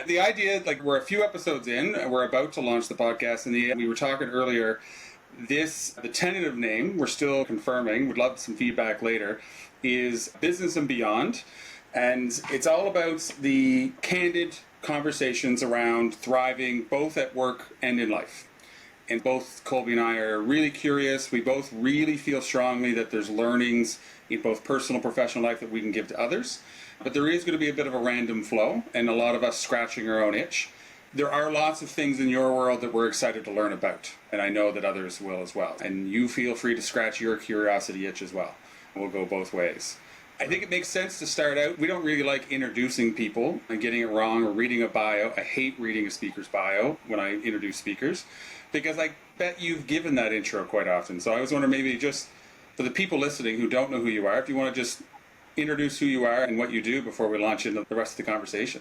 Yeah, the idea, like we're a few episodes in, and we're about to launch the podcast, and we were talking earlier, the tentative name, we're still confirming, would love some feedback later, is Business and Beyond. And it's all about the candid conversations around thriving both at work and in life. And both Colby and I are really curious. We both really feel strongly that there's learnings in both personal and professional life that we can give to others. But there is going to be a bit of a random flow and a lot of us scratching our own itch. There are lots of things in your world that we're excited to learn about, and I know that others will as well. And you feel free to scratch your curiosity itch as well. We'll go both ways. I think it makes sense to start out. We don't really like introducing people and getting it wrong or reading a bio. I hate reading a speaker's bio when I introduce speakers because I bet you've given that intro quite often. So I was wondering, maybe just for the people listening who don't know who you are, if you want to just introduce who you are and what you do before we launch into the rest of the conversation.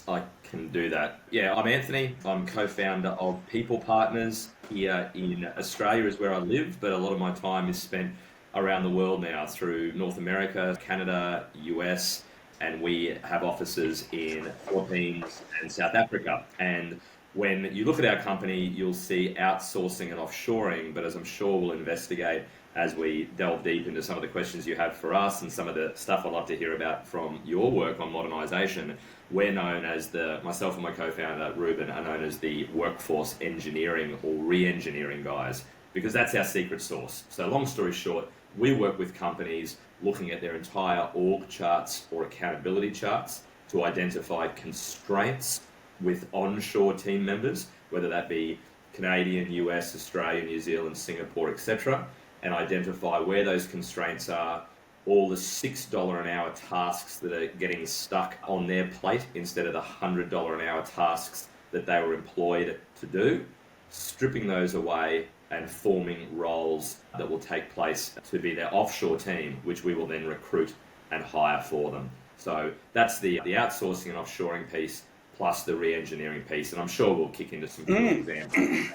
I can do that. Yeah, I'm Anthony. I'm co-founder of PeoplePartners. Here in Australia is where I live, but a lot of my time is spent around the world now through North America, Canada, US, and we have offices in Philippines and South Africa. And when you look at our company, you'll see outsourcing and offshoring, but as I'm sure we'll investigate as we delve deep into some of the questions you have for us and some of the stuff I'd love to hear about from your work on modernization, we're known as myself and my co-founder, Ruben, are known as the workforce engineering or re-engineering guys, because that's our secret sauce. So long story short, we work with companies looking at their entire org charts or accountability charts to identify constraints with onshore team members, whether that be Canadian, US, Australia, New Zealand, Singapore, etc., and identify where those constraints are, all the $6 an hour tasks that are getting stuck on their plate instead of the $100 an hour tasks that they were employed to do, stripping those away and forming roles that will take place to be their offshore team, which we will then recruit and hire for them. So that's the outsourcing and offshoring piece, plus the re-engineering piece, and I'm sure we'll kick into some cool examples.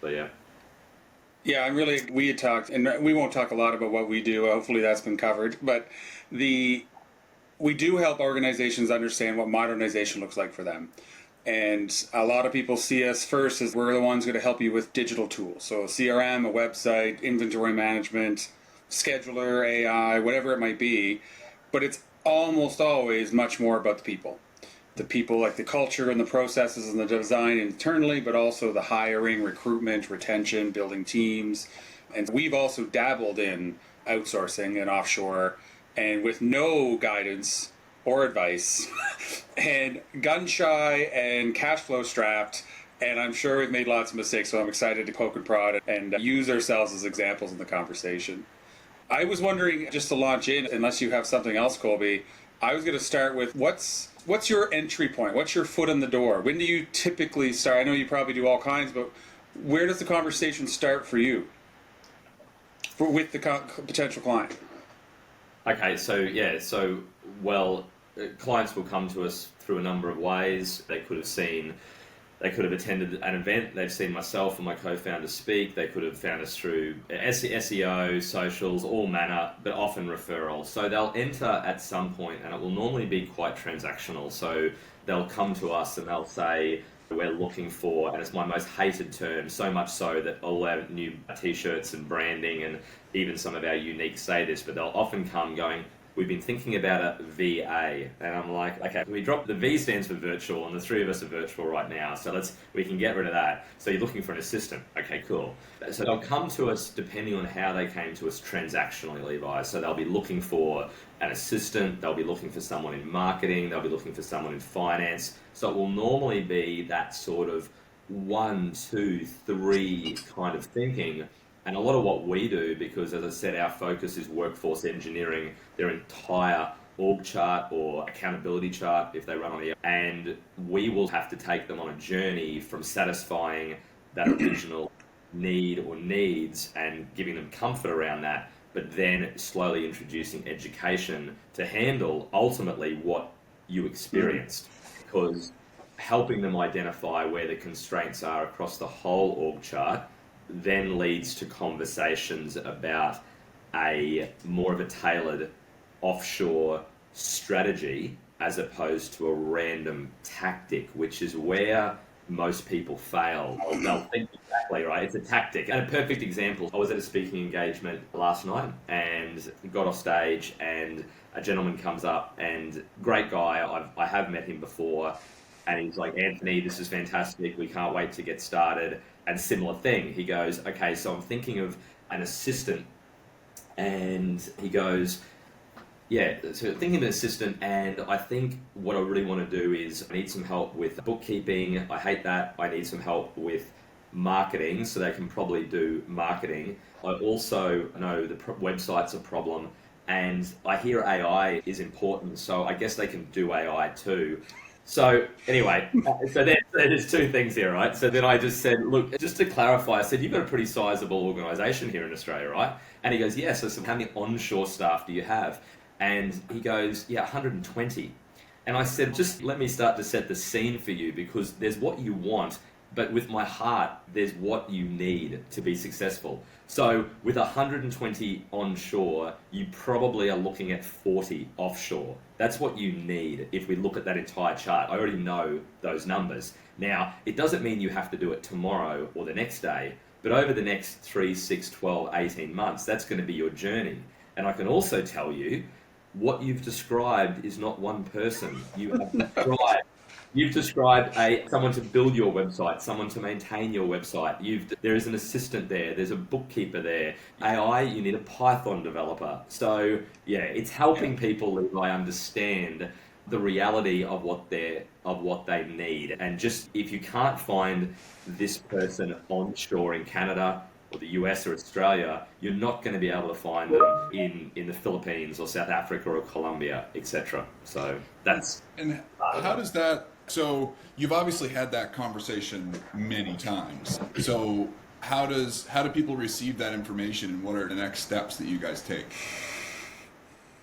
So yeah. Yeah, we had talked, and we won't talk a lot about what we do, hopefully that's been covered, but we do help organizations understand what modernization looks like for them. And a lot of people see us first as we're the ones going to help you with digital tools. So a CRM, a website, inventory management, scheduler, AI, whatever it might be. But it's almost always much more about the people. The people, like the culture and the processes and the design internally, but also the hiring, recruitment, retention, building teams. And we've also dabbled in outsourcing and offshore, and with no guidance or advice, and gun shy and cash flow strapped, and I'm sure we've made lots of mistakes, so I'm excited to poke and prod and use ourselves as examples in the conversation. I was wondering, just to launch in, unless you have something else, Colby, I was going to start with what's your entry point? What's your foot in the door? When do you typically start? I know you probably do all kinds, but where does the conversation start for you with the potential client? Okay, clients will come to us through a number of ways. They could have attended an event, they've seen myself and my co-founder speak, they could have found us through SEO, socials, all manner, but often referrals. So they'll enter at some point, and it will normally be quite transactional. So they'll come to us and they'll say, we're looking for, and it's my most hated term, so much so that all our new t-shirts and branding and even some of our unique say this, but they'll often come going, we've been thinking about a VA. And I'm like, okay, we dropped the V stands for virtual, and the three of us are virtual right now, so we can get rid of that. So you're looking for an assistant. Okay, cool. So they'll come to us depending on how they came to us transactionally, Levi. So they'll be looking for an assistant, they'll be looking for someone in marketing, they'll be looking for someone in finance. So it will normally be that sort of 1, 2, 3 kind of thinking. And a lot of what we do, because as I said, our focus is workforce engineering, their entire org chart or accountability chart if they run on the, and we will have to take them on a journey from satisfying that original need or needs and giving them comfort around that, but then slowly introducing education to handle ultimately what you experienced, because helping them identify where the constraints are across the whole org chart then leads to conversations about a more of a tailored offshore strategy as opposed to a random tactic, which is where most people fail. They'll think exactly right. It's a tactic. And a perfect example, I was at a speaking engagement last night and got off stage, and a gentleman comes up, and great guy, I have met him before, and he's like, Anthony, this is fantastic. We can't wait to get started. And similar thing. He goes, okay, so I'm thinking of an assistant. And he goes, yeah, so thinking of an assistant, and I think what I really want to do is I need some help with bookkeeping. I hate that. I need some help with marketing, so they can probably do marketing. I also know the website's a problem, and I hear AI is important, so I guess they can do AI too. So anyway, so there's two things here, right? So then I just said, look, just to clarify, I said, you've got a pretty sizable organisation here in Australia, right? And he goes, yes. I said, how many onshore staff do you have? And he goes, yeah, 120. And I said, just let me start to set the scene for you, because there's what you want, but with my heart, there's what you need to be successful. So with 120 onshore, you probably are looking at 40 offshore. That's what you need if we look at that entire chart. I already know those numbers. Now, it doesn't mean you have to do it tomorrow or the next day, but over the next 3, 6, 12, 18 months, that's going to be your journey. And I can also tell you, what you've described is not one person. You've described someone to build your website, someone to maintain your website. There is an assistant there. There's a bookkeeper there. AI, you need a Python developer. So yeah, it's helping people, Levi, understand the reality of what they need. And just if you can't find this person onshore in Canada or the US or Australia, you're not going to be able to find them in the Philippines or South Africa or Colombia, etc. So that's... And how does that... So you've obviously had that conversation many times. So how do people receive that information, and what are the next steps that you guys take?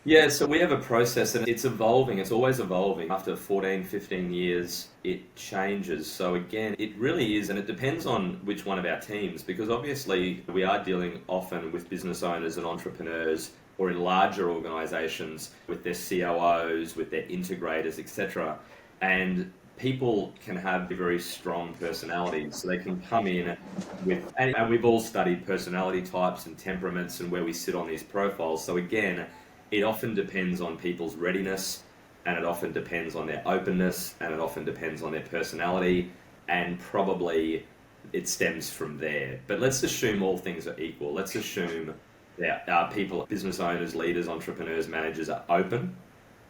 Yeah, so we have a process, and it's evolving. It's always evolving. After 14, 15 years, it changes. So again, it really is, and it depends on which one of our teams, because obviously we are dealing often with business owners and entrepreneurs, or in larger organizations with their COOs, with their integrators, etc. And people can have very strong personalities, so they can come in with, and we've all studied personality types and temperaments and where we sit on these profiles. So again, it often depends on people's readiness, and it often depends on their openness, and it often depends on their personality, and probably it stems from there. But let's assume all things are equal. Let's assume that our people, business owners, leaders, entrepreneurs, managers are open,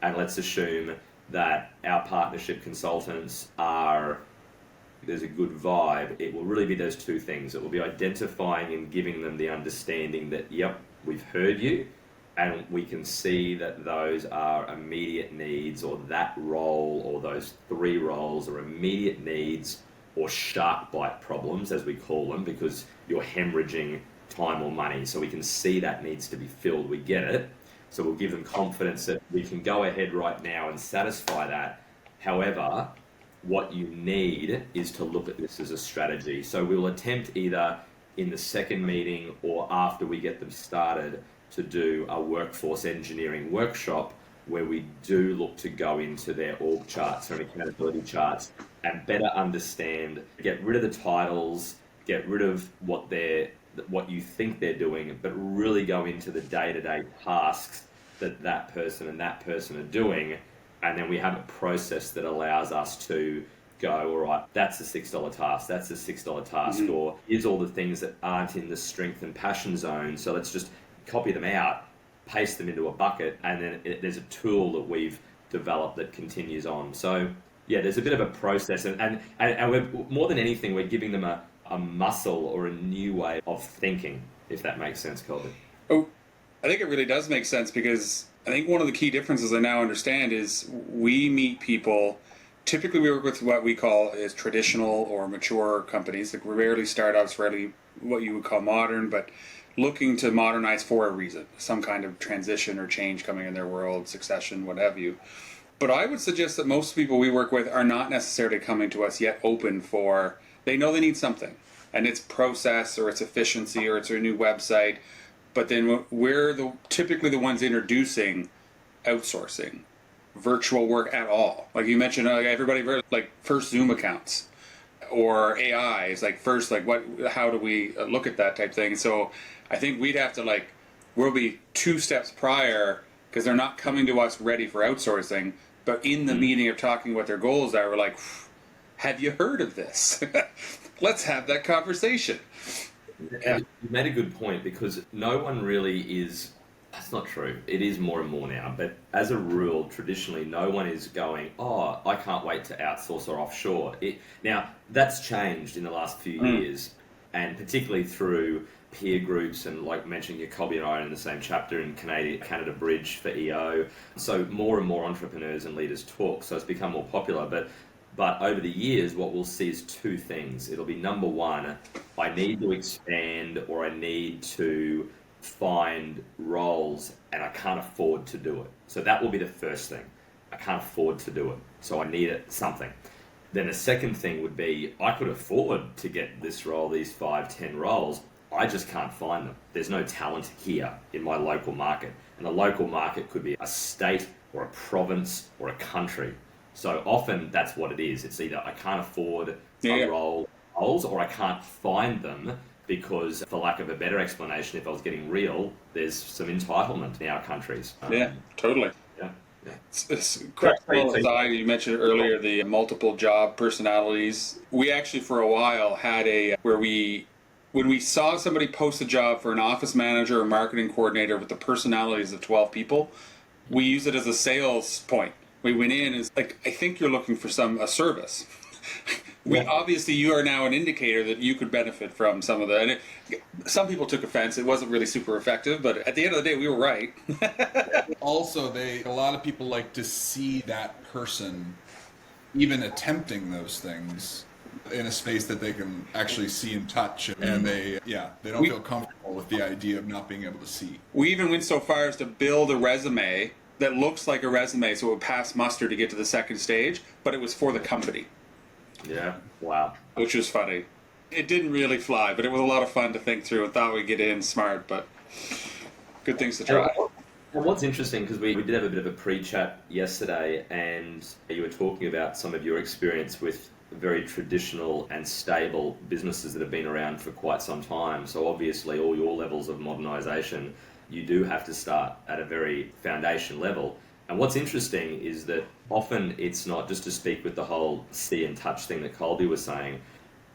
and let's assume that our partnership consultants there's a good vibe. It will really be those two things. It will be identifying and giving them the understanding that, yep, we've heard you, and we can see that those are immediate needs, or that role, or those 3 roles are immediate needs, or shark bite problems, as we call them, because you're hemorrhaging time or money. So we can see that needs to be filled. We get it. So we'll give them confidence that we can go ahead right now and satisfy that. However, what you need is to look at this as a strategy. So we'll attempt either in the second meeting or after we get them started to do a workforce engineering workshop where we do look to go into their org charts or accountability charts and better understand, get rid of the titles, get rid of what you think they're doing, but really go into the day-to-day tasks that person and that person are doing. And then we have a process that allows us to go, all right, that's a $6 task, that's a $6 task, or here's all the things that aren't in the strength and passion zone. So let's just copy them out, paste them into a bucket, and then there's a tool that we've developed that continues on. So yeah, there's a bit of a process, and we're, more than anything, we're giving them a muscle or a new way of thinking, if that makes sense, Colby. Oh, I think it really does make sense, because I think one of the key differences I now understand is we meet people, typically we work with what we call is traditional or mature companies, like rarely startups, rarely what you would call modern, but looking to modernize for a reason, some kind of transition or change coming in their world, succession, what have you. But I would suggest that most people we work with are not necessarily coming to us yet open for, they know they need something, and it's process or it's efficiency or it's a new website, but then we're typically the ones introducing outsourcing. virtual work at all. Like you mentioned, everybody like first Zoom accounts or AI is like first, like how do we look at that type thing? So I think we'd have to we'll be 2 steps prior because they're not coming to us ready for outsourcing, but in the meeting of talking what their goals are, we're like, have you heard of this? Let's have that conversation. Yeah. You made a good point because no one really is. That's not true. It is more and more now. But as a rule, traditionally, no one is going, oh, I can't wait to outsource or offshore. Now, that's changed in the last few years, and particularly through peer groups and like mentioning Colby and I are in the same chapter in Canada Bridge for EO. So more and more entrepreneurs and leaders talk. So it's become more popular. But over the years, what we'll see is 2 things. It'll be number 1, I need to expand or I need to find roles and I can't afford to do it. So that will be the first thing. I can't afford to do it. So I need something. Then the second thing would be I could afford to get this role, these 5, 10 roles. I just can't find them. There's no talent here in my local market. And the local market could be a state or a province or a country. So often that's what it is. It's either I can't afford roles or I can't find them because, for lack of a better explanation, if I was getting real, there's some entitlement in our countries. Totally. Yeah. It's quick aside, you mentioned earlier the multiple job personalities. We actually for a while had when we saw somebody post a job for an office manager or marketing coordinator with the personalities of 12 people, we use it as a sales point. We went in as like, I think you're looking for a service. Obviously you are now an indicator that you could benefit from some of that. And some people took offense. It wasn't really super effective, but at the end of the day, we were right. Also, a lot of people like to see that person even attempting those things in a space that they can actually see and touch, and they don't feel comfortable with the idea of not being able to see. We even went so far as to build a resume that looks like a resume, so it would pass muster to get to the second stage, but it was for the company. Yeah. Wow. Which was funny. It didn't really fly, but it was a lot of fun to think through and thought we'd get in smart, but good things to try. And what's interesting, because we did have a bit of a pre-chat yesterday, and you were talking about some of your experience with very traditional and stable businesses that have been around for quite some time. So obviously all your levels of modernization, you do have to start at a very foundation level. And what's interesting is that often it's not, just to speak with the whole see and touch thing that Colby was saying,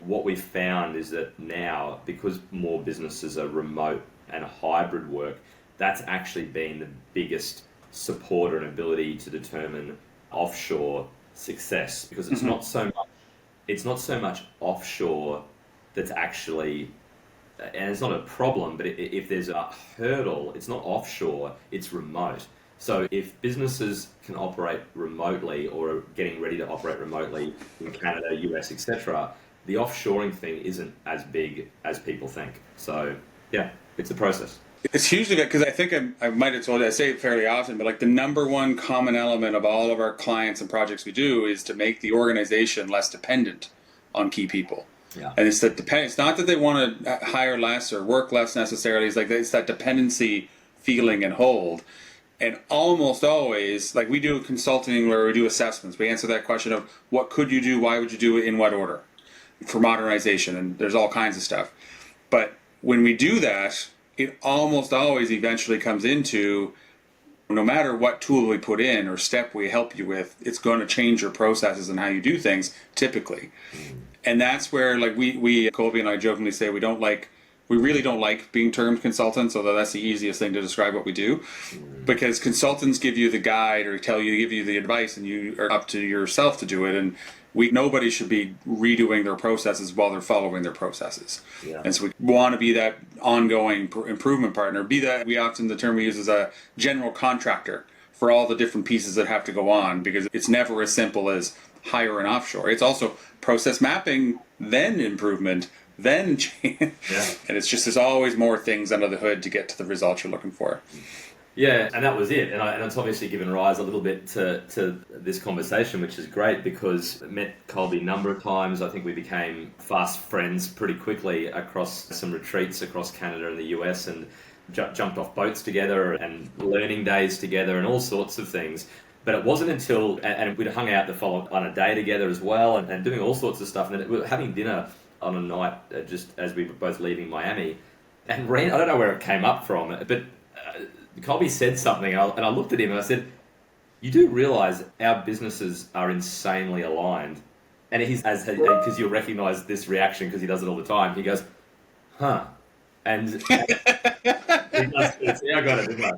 what we've found is that now, because more businesses are remote and hybrid work, that's actually been the biggest supporter and ability to determine offshore success, because it's not so much offshore that's actually, and it's not a problem, but if there's a hurdle, it's not offshore, it's remote. So if businesses can operate remotely or are getting ready to operate remotely in Canada, US, etc., the offshoring thing isn't as big as people think. So yeah, it's a process. It's hugely good, because I think I might have told you, I say it fairly often, but like the number one common element of all of our clients and projects we do is to make the organization less dependent on key people. Yeah. And it's it's not that they want to hire less or work less necessarily. It's that dependency feeling and hold. And almost always, like we do consulting where we do assessments, we answer that question of what could you do, why would you do it, in what order for modernization, and there's all kinds of stuff. But when we do that, it almost always eventually comes into, no matter what tool we put in or step we help you with, it's going to change your processes and how you do things typically. And that's where, like we Colby and I jokingly say we really don't like being termed consultants, although that's the easiest thing to describe what we do, because consultants give you the guide or give you the advice, and you are up to yourself to do it. And nobody should be redoing their processes while they're following their processes. Yeah. And so we want to be that ongoing improvement partner. The term we use is a general contractor for all the different pieces that have to go on, because it's never as simple as hire an offshore. It's also process mapping, then improvement, then change. Yeah. And it's just, there's always more things under the hood to get to the results you're looking for. Yeah, and that was it. And it's obviously given rise a little bit to this conversation, which is great, because I met Colby a number of times. I think we became fast friends pretty quickly across some retreats across Canada and the US, and jumped off boats together and learning days together and all sorts of things. But it wasn't until, and we'd hung out on a day together as well, and doing all sorts of stuff. And then we were having dinner on a night just as we were both leaving Miami. And I don't know where it came up from, but Colby said something, and I looked at him and I said, "You do realise our businesses are insanely aligned?" And because you'll recognise this reaction because he does it all the time. He goes, "Huh," and he does, I got it, didn't I?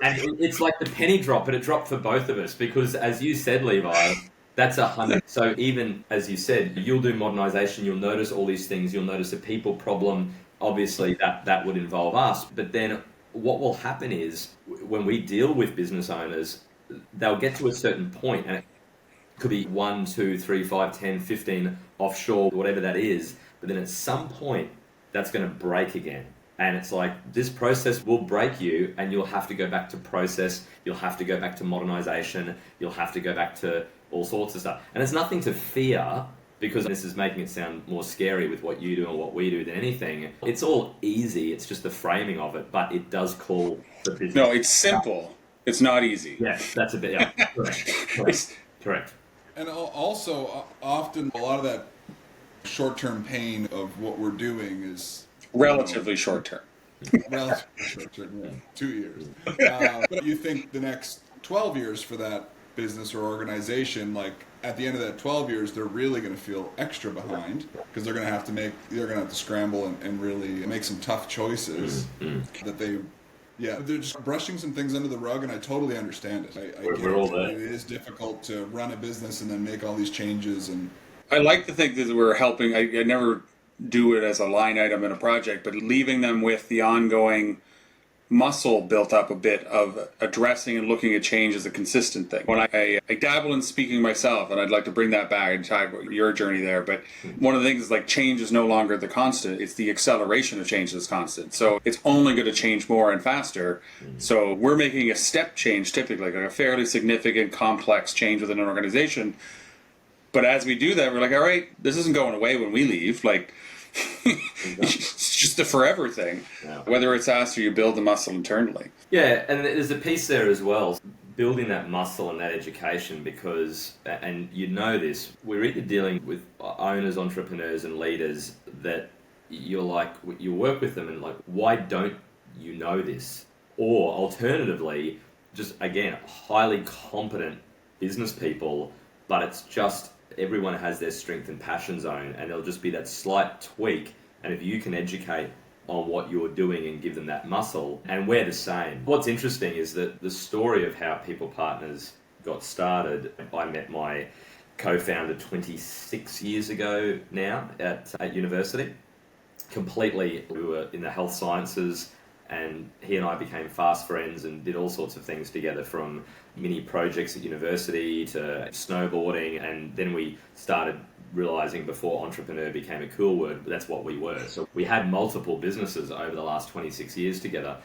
And it's like the penny drop, but it dropped for both of us because, as you said, Levi, that's 100. So even as you said, you'll do modernisation, you'll notice all these things, you'll notice a people problem. Obviously, that would involve us. But then what will happen is when we deal with business owners, they'll get to a certain point, and it could be 1, 2, 3, 5, 10, 15 offshore, whatever that is. But then at some point, that's going to break again. And it's like, this process will break you, and you'll have to go back to process, you'll have to go back to modernization, you'll have to go back to all sorts of stuff. And there's nothing to fear, because this is making it sound more scary with what you do and what we do than anything. It's all easy, it's just the framing of it, but it does call for business. No, it's simple. It's not easy. Yeah, that's a bit, yeah, correct. And also, often a lot of that short-term pain of what we're doing is relatively short term. Relatively short term, yeah. 2 years. But you think the next 12 years for that business or organization, like at the end of that 12 years, they're really going to feel extra behind because they're going to have to scramble and really make some tough choices that they're just brushing some things under the rug, and I totally understand it. We're all there. It is difficult to run a business and then make all these changes. And I like to think that we're helping. I never do it as a line item in a project, but leaving them with the ongoing muscle built up a bit of addressing and looking at change as a consistent thing. When I dabble in speaking myself, and I'd like to bring that back and talk about your journey there, but one of the things is like change is no longer the constant, it's the acceleration of change that's constant. So it's only going to change more and faster. So we're making a step change typically, like a fairly significant complex change within an organization. But as we do that, we're like, all right, this isn't going away when we leave. Like, it's just a forever thing. Yeah. Whether it's us or you build the muscle internally. Yeah, and there's a piece there as well, building that muscle and that education, because, and you know this, we're either dealing with owners, entrepreneurs and leaders that you're like, you work with them and like, why don't you know this? Or alternatively, just again, highly competent business people, but it's just everyone has their strength and passion zone, and there'll just be that slight tweak. And if you can educate on what you're doing and give them that muscle, and we're the same. What's interesting is that the story of how PeoplePartners got started, I met my co-founder 26 years ago now at university. Completely, we were in the health sciences, and he and I became fast friends and did all sorts of things together, from mini projects at university to snowboarding. And then we started realizing, before entrepreneur became a cool word, that's what we were. So we had multiple businesses over the last 26 years together.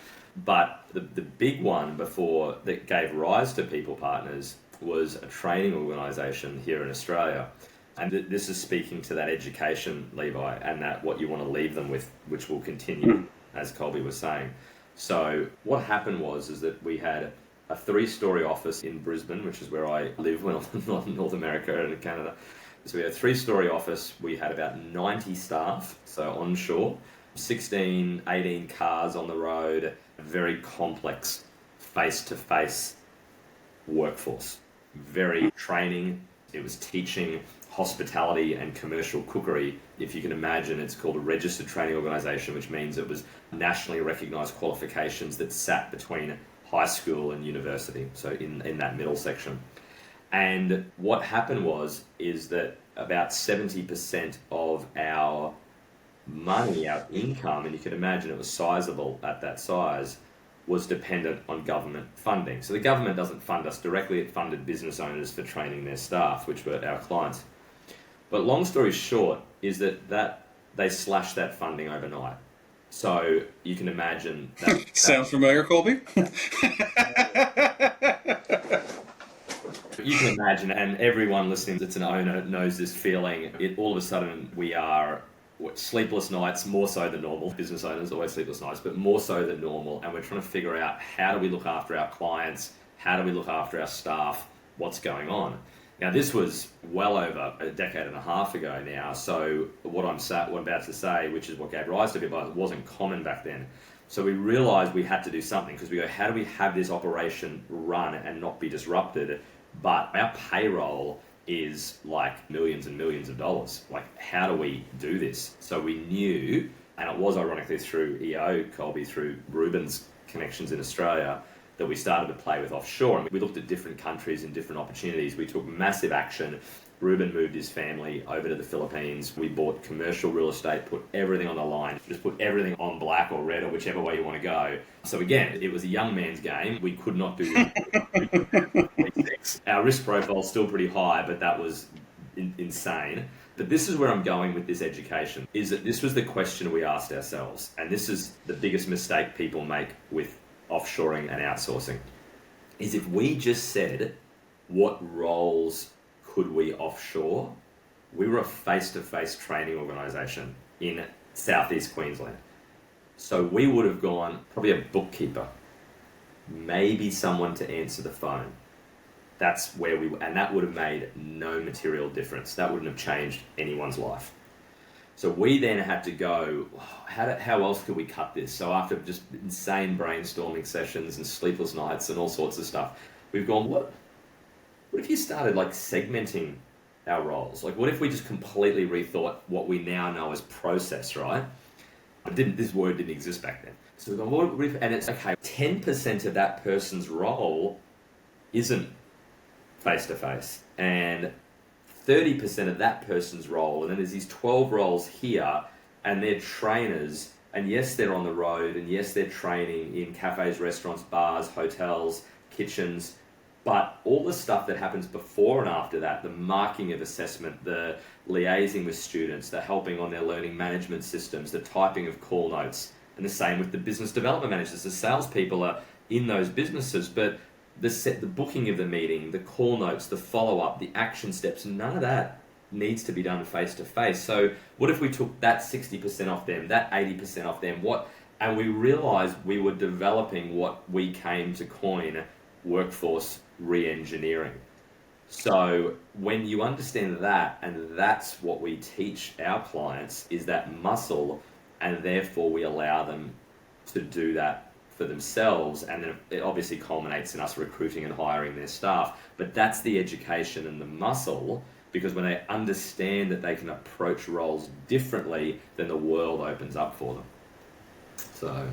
But the big one before that gave rise to PeoplePartners was a training organization here in Australia. And this is speaking to that education, Levi, and that what you want to leave them with, which will continue, as Colby was saying. So what happened is that we had a 3-story office in Brisbane, which is where I live when I'm in North America and Canada. So we had a 3-story office. We had about 90 staff, so onshore, 16, 18 cars on the road, a very complex face-to-face workforce. Very training. It was teaching hospitality and commercial cookery. If you can imagine, it's called a registered training organisation, which means it was nationally recognised qualifications that sat between high school and university, so in that middle section. And what happened is that about 70% of our money, our income, and you can imagine it was sizable at that size, was dependent on government funding. So the government doesn't fund us directly, it funded business owners for training their staff, which were our clients. But long story short is that they slashed that funding overnight. So you can imagine that... Sound familiar, Colby? You can imagine, and everyone listening that's an owner knows this feeling. All of a sudden we are sleepless nights, more so than normal. Business owners always sleepless nights, but more so than normal. And we're trying to figure out, how do we look after our clients? How do we look after our staff? What's going on? Now, this was well over a decade and a half ago now, so what I'm about to say, which is what gave rise to PeoplePartners, wasn't common back then. So we realised we had to do something, because we go, how do we have this operation run and not be disrupted? But our payroll is like millions and millions of dollars. Like, how do we do this? So we knew, and it was ironically through 𝐒𝐿, Colby, through Ruben's connections in Australia, that we started to play with offshore. And we looked at different countries and different opportunities. We took massive action. Ruben moved his family over to the Philippines. We bought commercial real estate, put everything on the line, just put everything on black or red or whichever way you want to go. So again, it was a young man's game. We could not do that. Our risk profile is still pretty high, but that was insane. But this is where I'm going with this education, is that this was the question we asked ourselves. And this is the biggest mistake people make with offshoring and outsourcing, is if we just said, what roles could we offshore? We were a face-to-face training organisation in southeast Queensland. So we would have gone, probably a bookkeeper, maybe someone to answer the phone. That's where and that would have made no material difference. That wouldn't have changed anyone's life. So we then had to go, how else could we cut this? So after just insane brainstorming sessions and sleepless nights and all sorts of stuff, we've gone, what if you started like segmenting our roles? Like, what if we just completely rethought what we now know as process, right? This word didn't exist back then. So we've gone, and it's okay, 10% of that person's role isn't face-to-face, and 30% of that person's role, and then there's these 12 roles here, and they're trainers, and yes, they're on the road, and yes, they're training in cafes, restaurants, bars, hotels, kitchens, but all the stuff that happens before and after that, the marking of assessment, the liaising with students, the helping on their learning management systems, the typing of call notes, and the same with the business development managers. The salespeople are in those businesses, but the booking of the meeting, the call notes, the follow-up, the action steps, none of that needs to be done face-to-face. So what if we took that 60% off them, that 80% off them, and we realized we were developing what we came to coin workforce re-engineering. So when you understand that, and that's what we teach our clients, is that muscle, and therefore we allow them to do that for themselves, and then it obviously culminates in us recruiting and hiring their staff. But that's the education and the muscle, because when they understand that they can approach roles differently, then the world opens up for them. So,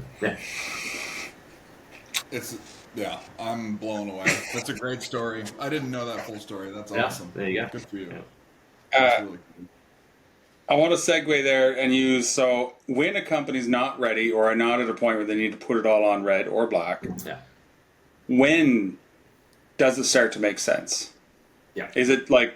yeah. I'm blown away. That's a great story. I didn't know that full story. That's awesome. There you go. Good for you. Yeah. That's really cool. I want to segue there and use, so when a company's not ready or are not at a point where they need to put it all on red or black, when does it start to make sense? Yeah. Is it like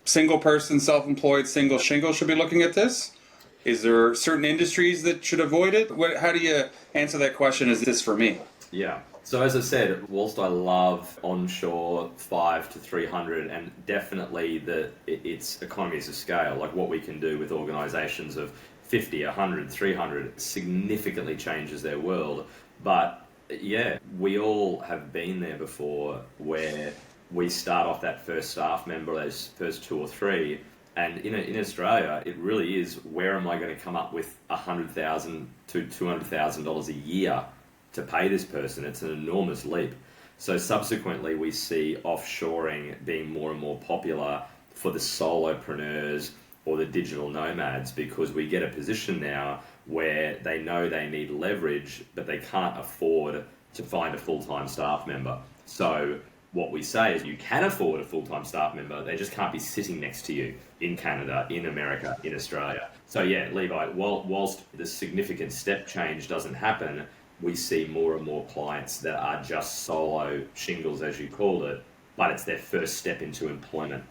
single person, self-employed, single shingle should be looking at this? Is there certain industries that should avoid it? How do you answer that question? Is this for me? Yeah. So as I said, whilst I love onshore 5 to 300, and definitely it's economies of scale, like what we can do with organisations of 50, 100, 300 significantly changes their world. But yeah, we all have been there before, where we start off that first staff member, those first 2 or 3, and in Australia, it really is, where am I going to come up with $100,000 to $200,000 a year to pay this person? It's an enormous leap. So subsequently, we see offshoring being more and more popular for the solopreneurs or the digital nomads, because we get a position now where they know they need leverage, but they can't afford to find a full-time staff member. So what we say is, you can afford a full-time staff member, they just can't be sitting next to you in Canada, in America, in Australia. So yeah, Levi, whilst the significant step change doesn't happen, we see more and more clients that are just solo shingles, as you called it, but it's their first step into employment.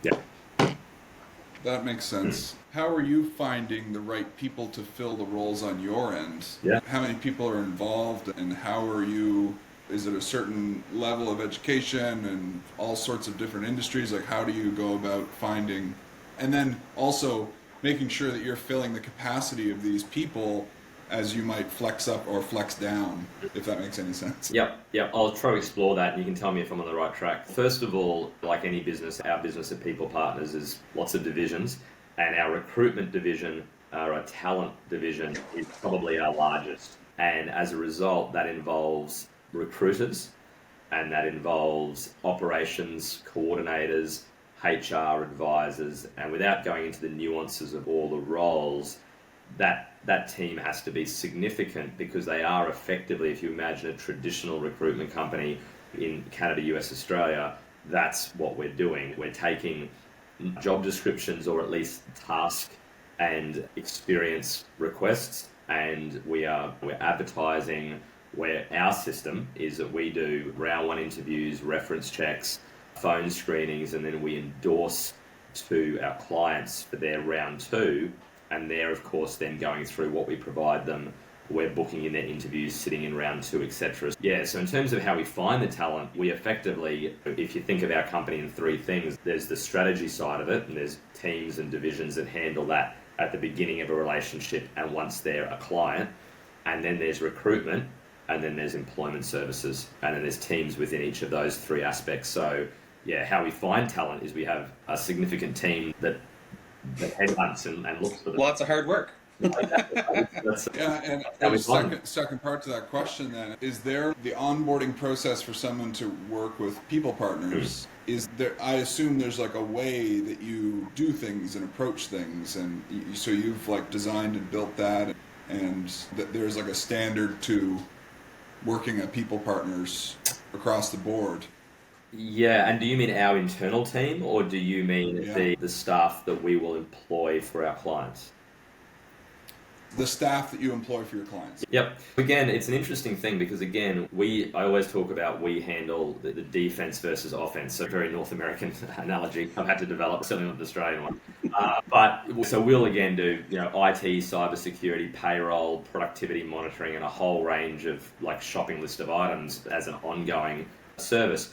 Yeah. That makes sense. How are you finding the right people to fill the roles on your end? Yeah. How many people are involved, and how are you, is it a certain level of education and all sorts of different industries? Like, how do you go about finding, and then also making sure that you're filling the capacity of these people as you might flex up or flex down, if that makes any sense. Yep. I'll try to explore that, and you can tell me if I'm on the right track. First of all, like any business, our business at People Partners is lots of divisions, and our recruitment division, our talent division, is probably our largest. And as a result, that involves recruiters, and that involves operations coordinators, HR advisors, and without going into the nuances of all the roles, that team has to be significant, because they are effectively, if you imagine a traditional recruitment company in Canada, US, Australia, that's what we're doing. We're taking job descriptions, or at least task and experience requests, and we're advertising, where our system is that we do round one interviews, reference checks, phone screenings, and then we endorse to our clients for their round two. And they're, of course, then going through what we provide them. We're booking in their interviews, sitting in round two, etc. Yeah, so in terms of how we find the talent, we effectively, if you think of our company in three things, there's the strategy side of it, and there's teams and divisions that handle that at the beginning of a relationship and once they're a client. And then there's recruitment, and then there's employment services, and then there's teams within each of those three aspects. So yeah, how we find talent is we have a significant team that headhunts and looks for them. Lots of hard work. Yeah, and the second part to that question then, is there the onboarding process for someone to work with People Partners? Is there, I assume there's like a way that you do things and approach things, and so you've like designed and built that, and that there's like a standard to working at People Partners across the board. Yeah, and do you mean our internal team, or do you mean Yeah. the staff that we will employ for our clients? The staff that you employ for your clients. Yep. Again, it's an interesting thing, because again, I always talk about we handle the defense versus offense. So very North American analogy I've had to develop, certainly not the Australian one. But so we'll again do, IT, cybersecurity, payroll, productivity monitoring, and a whole range of like shopping list of items as an ongoing service.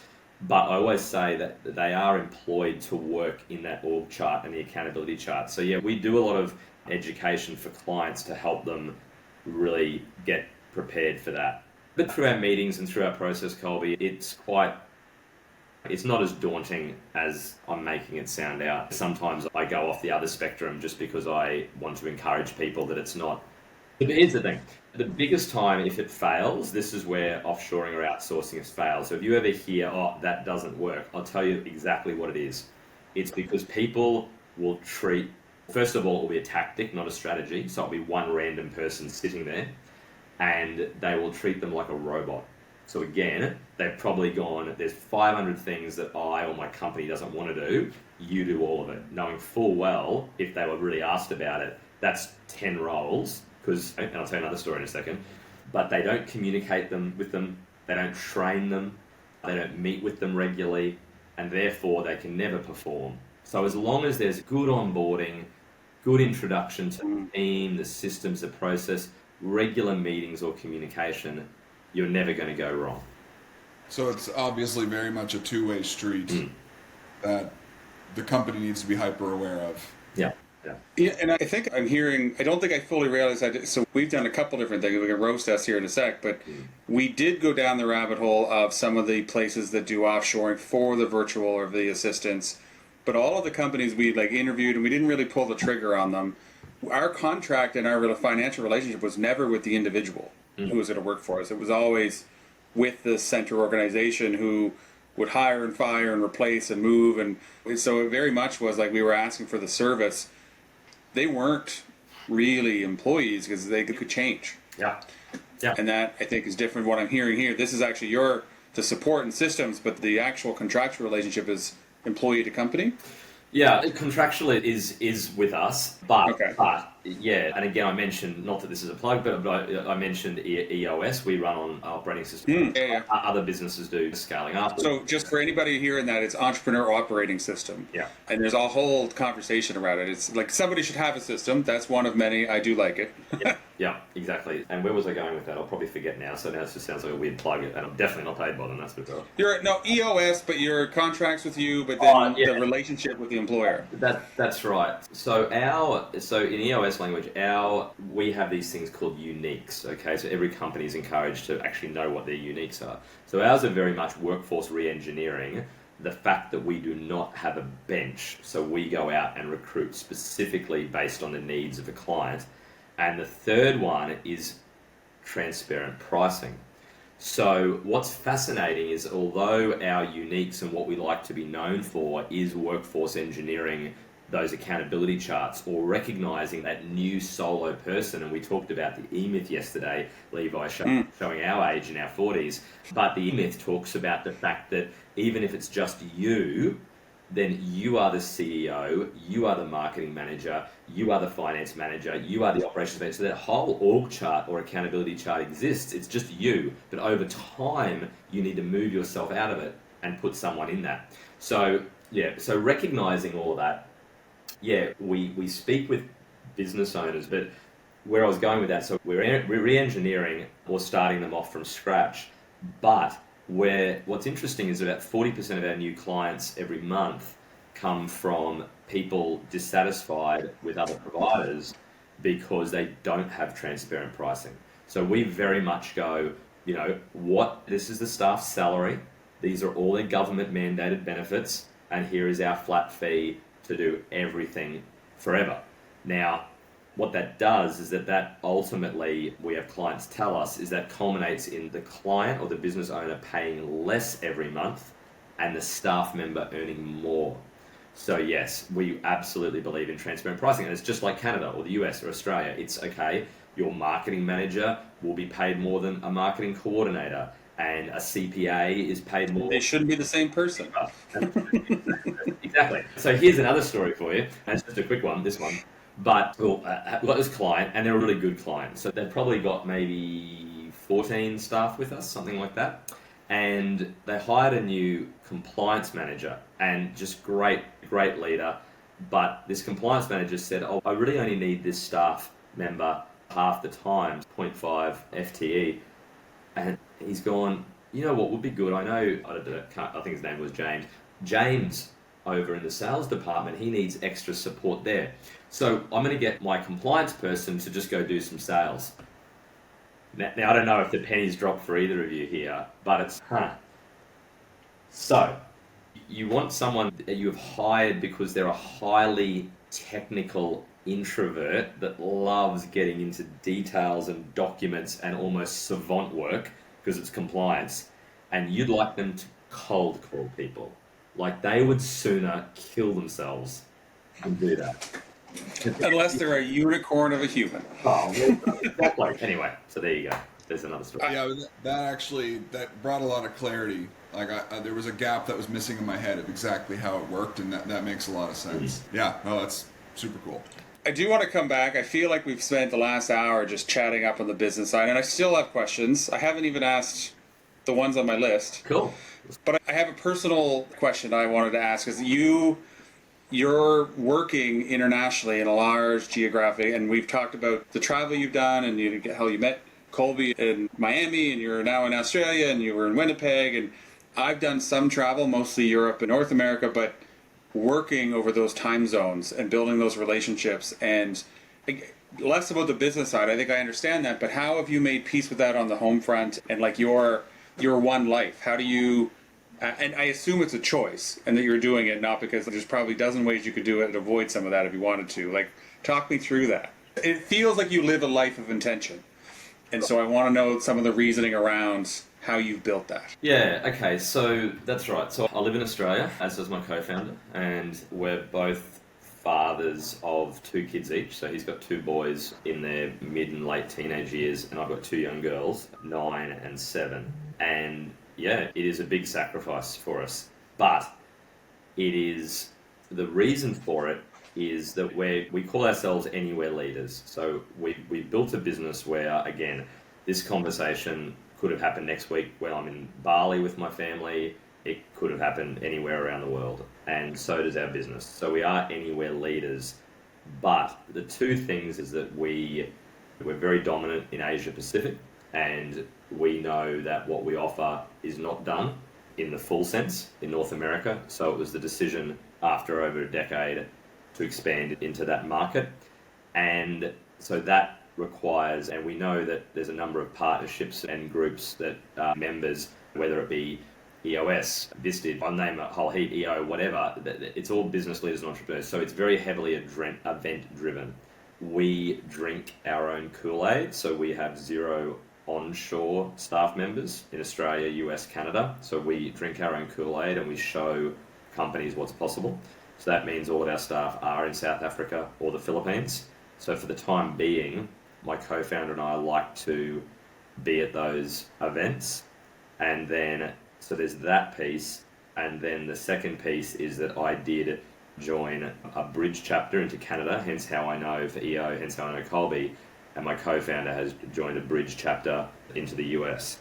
But I always say that they are employed to work in that org chart and the accountability chart. So yeah, we do a lot of education for clients to help them really get prepared for that. But through our meetings and through our process, Colby, it's not as daunting as I'm making it sound out. Sometimes I go off the other spectrum just because I want to encourage people that it's not. But here's the thing. The biggest time, if it fails, this is where offshoring or outsourcing has failed. So if you ever hear, oh, that doesn't work, I'll tell you exactly what it is. It's because people will treat, first of all, it will be a tactic, not a strategy. So it'll be one random person sitting there, and they will treat them like a robot. So again, they've probably gone, there's 500 things that I or my company doesn't want to do. You do all of it, knowing full well, if they were really asked about it, that's 10 roles. And I'll tell you another story in a second, but they don't communicate with them, they don't train them, they don't meet with them regularly, and therefore they can never perform. So as long as there's good onboarding, good introduction to the team, the systems, the process, regular meetings or communication, you're never going to go wrong. So it's obviously very much a two-way street that the company needs to be hyper aware of. Yeah. Yeah, and I think I'm hearing, I don't think I fully realized so we've done a couple different things. We can roast us here in a sec, but we did go down the rabbit hole of some of the places that do offshoring for the virtual or the assistants. But all of the companies we interviewed, and we didn't really pull the trigger on them. Our contract and our financial relationship was never with the individual who was going to work for us. It was always with the center organization who would hire and fire and replace and move. And so it very much was like we were asking for the service. They weren't really employees because they could change. Yeah. And that, I think, is different from what I'm hearing here. This is actually the support and systems, but the actual contractual relationship is employee to company. Yeah, contractually it is with us, but Okay. Yeah, and again I mentioned, not that this is a plug, but I mentioned EOS. We run on operating system. Yeah. Other businesses do scaling up. So just for anybody hearing that, it's entrepreneur operating system. Yeah. And there's a whole conversation around it. It's like somebody should have a system. That's one of many. I do like it. Yeah, exactly. And where was I going with that? I'll probably forget now. So now it just sounds like a weird plug, and I'm definitely not paid by them. That's for sure. You're EOS, but your contracts with you, but then the relationship with the employer. That's right. So in EOS honest language, we have these things called uniques, okay? So every company is encouraged to actually know what their uniques are. So ours are very much workforce re-engineering, the fact that we do not have a bench. So we go out and recruit specifically based on the needs of a client. And the third one is transparent pricing. So what's fascinating is, although our uniques and what we like to be known for is workforce engineering those accountability charts, or recognizing that new solo person, and we talked about the E-myth yesterday, Levi, showing our age in our 40s, but the E-myth talks about the fact that even if it's just you, then you are the CEO, you are the marketing manager, you are the finance manager, you are the operations manager. So that whole org chart or accountability chart exists. It's just you, but over time, you need to move yourself out of it and put someone in that. So so recognizing all of that, we speak with business owners, but where I was going with that, so we're re-engineering or starting them off from scratch, but what's interesting is about 40% of our new clients every month come from people dissatisfied with other providers because they don't have transparent pricing. So we very much go, this is the staff's salary, these are all their government mandated benefits, and here is our flat fee to do everything forever. Now, what that does is that ultimately, we have clients tell us, is that culminates in the client or the business owner paying less every month and the staff member earning more. So yes, we absolutely believe in transparent pricing. And it's just like Canada or the US or Australia. It's okay, your marketing manager will be paid more than a marketing coordinator, and a CPA is paid more. They shouldn't be the same person. Exactly. So here's another story for you. And it's just a quick one, this one. But we've got this client, and they're a really good client. So they've probably got maybe 14 staff with us, something like that. And they hired a new compliance manager, and just great leader. But this compliance manager said, I really only need this staff member half the time, 0.5 FTE. And he's gone, what would be good? I know, I think his name was James. James, over in the sales department, he needs extra support there. So I'm going to get my compliance person to just go do some sales. Now I don't know if the pennies drop for either of you here, but it's, So, you want someone that you have hired because they're a highly technical introvert that loves getting into details and documents and almost savant work because it's compliance, and you'd like them to cold call people. Like, they would sooner kill themselves than do that. Unless they're a unicorn of a human. Oh, exactly. Anyway, so there you go. There's another story. Yeah, that brought a lot of clarity. Like, there was a gap that was missing in my head of exactly how it worked, and that makes a lot of sense. Yeah, no, that's super cool. I do want to come back. I feel like we've spent the last hour just chatting up on the business side, and I still have questions. I haven't even asked the ones on my list. Cool. But I have a personal question I wanted to ask, is you're working internationally in a large geographic, and we've talked about the travel you've done and how you met Colby in Miami, and you're now in Australia, and you were in Winnipeg, and I've done some travel, mostly Europe and North America, but working over those time zones and building those relationships, and less about the business side. I think I understand that, but how have you made peace with that on the home front and like your one life? How do you, and I assume it's a choice and that you're doing it not because there's probably a dozen ways you could do it and avoid some of that if you wanted to. Like, talk me through that. It feels like you live a life of intention. And so I want to know some of the reasoning around how you've built that. Yeah, okay, so that's right. So I live in Australia, as does my co-founder, and we're both fathers of 2 kids each. So he's got 2 boys in their mid and late teenage years, and I've got 2 young girls, 9 and 7. And yeah, it is a big sacrifice for us. But it is, the reason for it is that we call ourselves anywhere leaders. So we built a business where, again, this conversation could have happened next week when I'm in Bali with my family. It could have happened anywhere around the world. And so does our business. So we are anywhere leaders. But the 2 things is that we're very dominant in Asia Pacific, and we know that what we offer is not done in the full sense in North America. So it was the decision after over a decade to expand into that market. And so that requires, and we know that there's a number of partnerships and groups that are members, whether it be EOS, Visted, I'll name a whole heap, EO, whatever, it's all business leaders and entrepreneurs. So it's very heavily event driven. We drink our own Kool-Aid, so we have 0 onshore staff members in Australia, US, Canada. So we drink our own Kool-Aid and we show companies what's possible. So that means all of our staff are in South Africa or the Philippines. So for the time being, my co-founder and I like to be at those events. And then, so there's that piece. And then the second piece is that I did join a bridge chapter into Canada, hence how I know for EO, hence how I know Colby. And my co-founder has joined a bridge chapter into the US.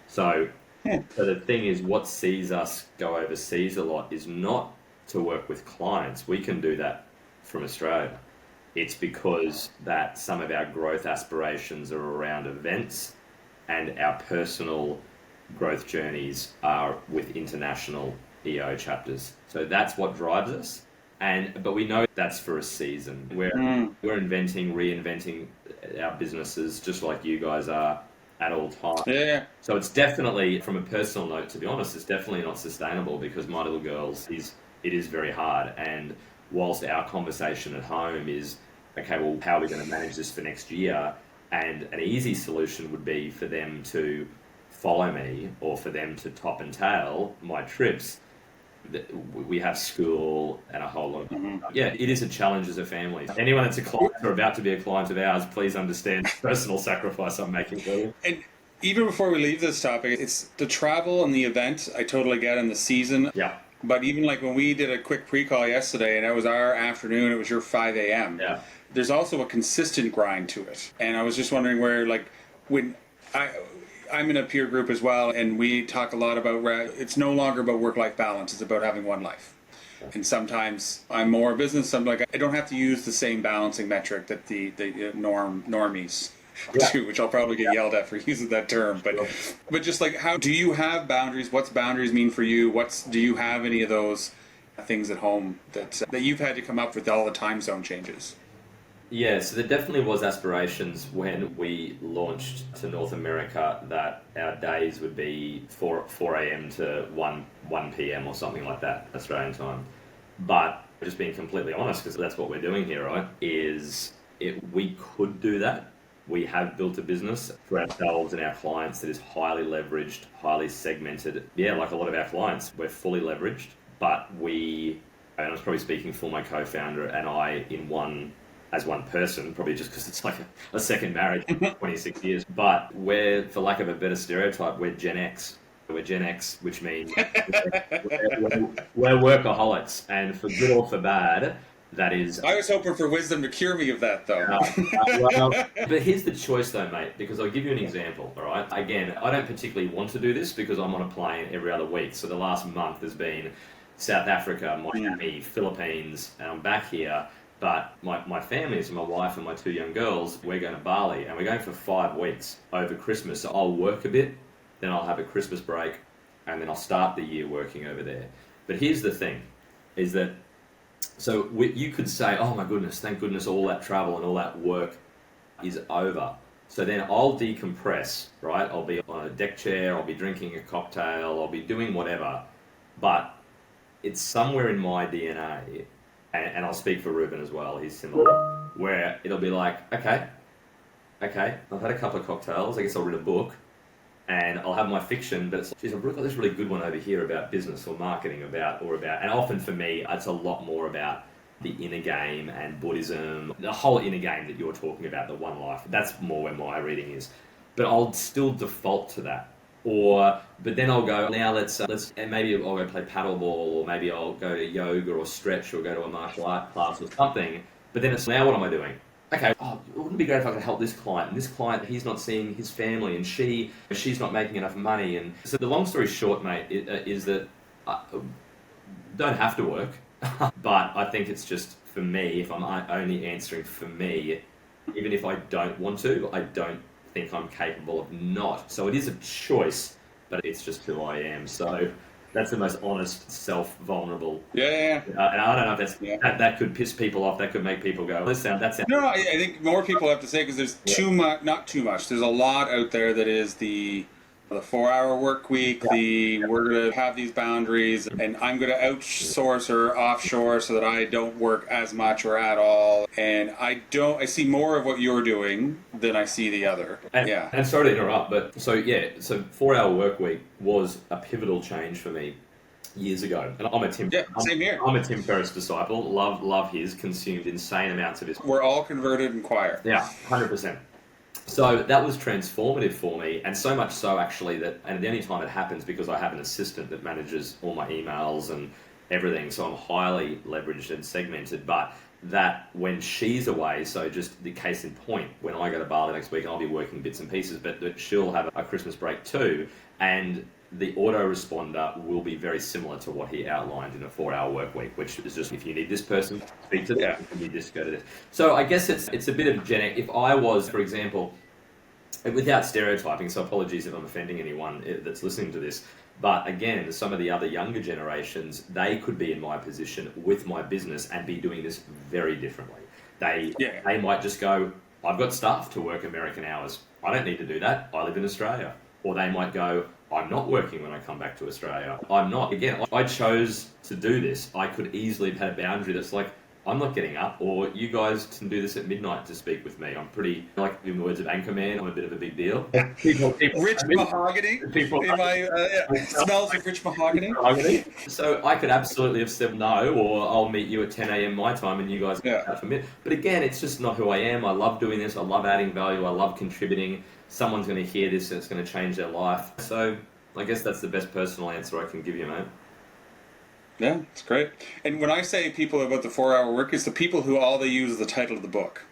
So the thing is, what sees us go overseas a lot is not to work with clients. We can do that from Australia. It's because that some of our growth aspirations are around events and our personal growth journeys are with international EO chapters. So that's what drives us. But we know that's for a season. We're inventing, reinventing our businesses just like you guys are at all times. Yeah. So it's definitely, from a personal note, to be honest, it's definitely not sustainable because my little girls it is very hard. And whilst our conversation at home is, okay, well, how are we going to manage this for next year? And an easy solution would be for them to follow me or for them to top and tail my trips. We have school and a whole lot of Yeah, it is a challenge as a family. Anyone that's a client or about to be a client of ours, please understand the personal sacrifice I'm making for you. And even before we leave this topic, it's the travel and the event I totally get, and the season. Yeah. But even like when we did a quick pre-call yesterday and it was our afternoon, it was your 5 a.m. Yeah. There's also a consistent grind to it. And I was just wondering where, like, when I'm in a peer group as well, and we talk a lot about it's no longer about work-life balance. It's about having one life. And sometimes I'm more business. I'm like, I don't have to use the same balancing metric that the normies do, which I'll probably get yelled at for using that term. But just like, how do you have boundaries? What's boundaries mean for you? Do you have any of those things at home that you've had to come up with all the time zone changes? Yeah, so there definitely was aspirations when we launched to North America that our days would be 4 a.m. to 1 p.m. or something like that, Australian time. But just being completely honest, because that's what we're doing here, right, we could do that. We have built a business for ourselves and our clients that is highly leveraged, highly segmented. Yeah, like a lot of our clients, we're fully leveraged, but and I was probably speaking for my co-founder and I as one person, probably just because it's like a second marriage, 26 years. But we're, for lack of a better stereotype, we're Gen X. We're Gen X, which means we're workaholics. And for good or for bad, that is... I was hoping for wisdom to cure me of that, though. But here's the choice, though, mate, because I'll give you an example, all right? Again, I don't particularly want to do this because I'm on a plane every other week. So the last month has been South Africa, Miami, Philippines, and I'm back here. But my family, so my wife and my 2 young girls, we're going to Bali and we're going for 5 weeks over Christmas. So I'll work a bit, then I'll have a Christmas break, and then I'll start the year working over there. But here's the thing, is that, so you could say, oh my goodness, thank goodness all that travel and all that work is over. So then I'll decompress, right? I'll be on a deck chair, I'll be drinking a cocktail, I'll be doing whatever. But it's somewhere in my DNA, and I'll speak for Ruben as well, he's similar, where it'll be like, okay, I've had a couple of cocktails, I guess I'll read a book, and I'll have my fiction, but geez, I've got this really good one over here about business or marketing and often for me, it's a lot more about the inner game and Buddhism, the whole inner game that you're talking about, the one life. That's more where my reading is. But I'll still default to that. But then I'll go, now let's and maybe I'll go play paddleball, or maybe I'll go to yoga or stretch or go to a martial art class or something. But then it's, now what am I doing? Okay, wouldn't it be great if I could help this client? And this client, he's not seeing his family, and she's not making enough money. And so the long story short, mate, is that I don't have to work. But I think it's just, for me, if I'm only answering for me, even if I don't want to, I don't think I'm capable of not. So it is a choice, but it's just who I am. So That's the most honest, self-vulnerable. Yeah. And I don't know if that's Yeah. that could piss people off. That could make people go, "That sounds." No, I think more people have to say because there's too much, not too much. There's a lot out there that is the 4-hour work week. We're gonna have these boundaries, and I'm gonna outsource or offshore so that I don't work as much or at all. And I see more of what you're doing than I see the other. And sorry to interrupt, but so 4-hour work week was a pivotal change for me years ago. And I'm a Tim. Yeah, same here. I'm a Tim Ferriss disciple. Love his. Consumed insane amounts of his. We're all converted in choir. Yeah, 100%. So that was transformative for me, and so much so actually that, and the only time it happens because I have an assistant that manages all my emails and everything, so I'm highly leveraged and segmented, but that when she's away, so just the case in point, when I go to Bali next week, I'll be working bits and pieces, but she'll have a Christmas break too, and the autoresponder will be very similar to what he outlined in a 4-hour work week, which is just, if you need this person, speak to them, and you just go to this. So I guess it's a bit of if I was, for example, without stereotyping, so apologies if I'm offending anyone that's listening to this, but again, some of the other younger generations, they could be in my position with my business and be doing this very differently. They might just go, I've got staff to work American hours. I don't need to do that. I live in Australia. Or they might go, I'm not working when I come back to Australia. I'm not. Again, I chose to do this. I could easily have had a boundary that's like, I'm not getting up, or you guys can do this at midnight to speak with me. I'm pretty, like in the words of 𝐒𝐿𝐵𝐿, I'm a bit of a big deal. People, Rich mahogany. People, Smells of rich mahogany. So I could absolutely have said no, or I'll meet you at 10 a.m. my time and you guys can chat for me. But again, it's just not who I am. I love doing this. I love adding value. I love contributing. Someone's going to hear this and it's going to change their life. So I guess that's the best personal answer I can give you, mate. Yeah, it's great. And when I say people about the 4-hour work, it's the people who all they use is the title of the book.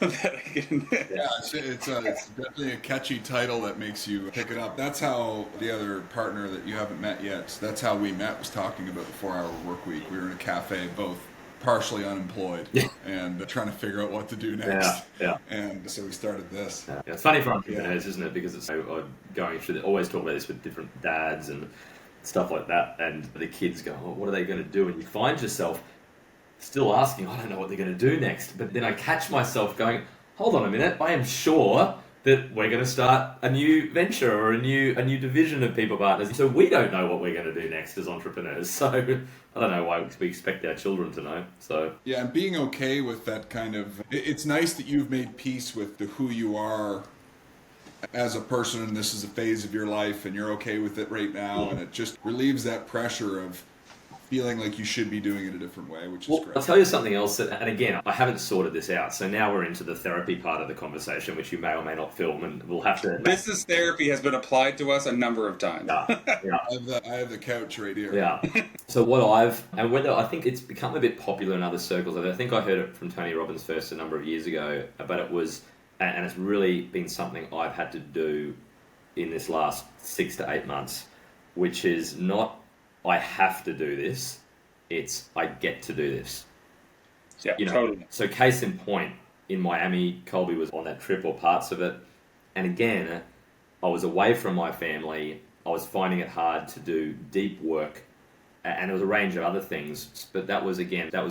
It's definitely a catchy title that makes you pick it up. That's how the other partner that you haven't met yet, that's how we met, was talking about the 4-hour work week. We were in a cafe, both partially unemployed and trying to figure out what to do next. And so we started this. It's funny for entrepreneurs, isn't it? Because it's going through, always talk about this with different dads and stuff like that, and the kids go, what are they going to do? And you find yourself still asking, I don't know what they're going to do next. But then I catch myself going, hold on a minute, I am sure that we're going to start a new venture or a new division of PeoplePartners. So we don't know what we're going to do next as entrepreneurs. So I don't know why we expect our children to know. So yeah, and being okay with that kind of, it's nice that you've made peace with who you are as a person, and this is a phase of your life and you're okay with it right now, and it just relieves that pressure of feeling like you should be doing it a different way, which is great. I'll tell you something else, and again, I haven't sorted this out, so now we're into the therapy part of the conversation, which you may or may not film, and we'll have to... Business therapy has been applied to us a number of times. I have the couch right here. Yeah. So I think it's become a bit popular in other circles. I think I heard it from Tony Robbins first a number of years ago, but it was... And it's really been something I've had to do in this last 6 to 8 months, which is not I have to do this, it's I get to do this. Yeah, totally. So case in point, in Miami, Colby was on that trip or parts of it. And again, I was away from my family. I was finding it hard to do deep work. And there was a range of other things. But that was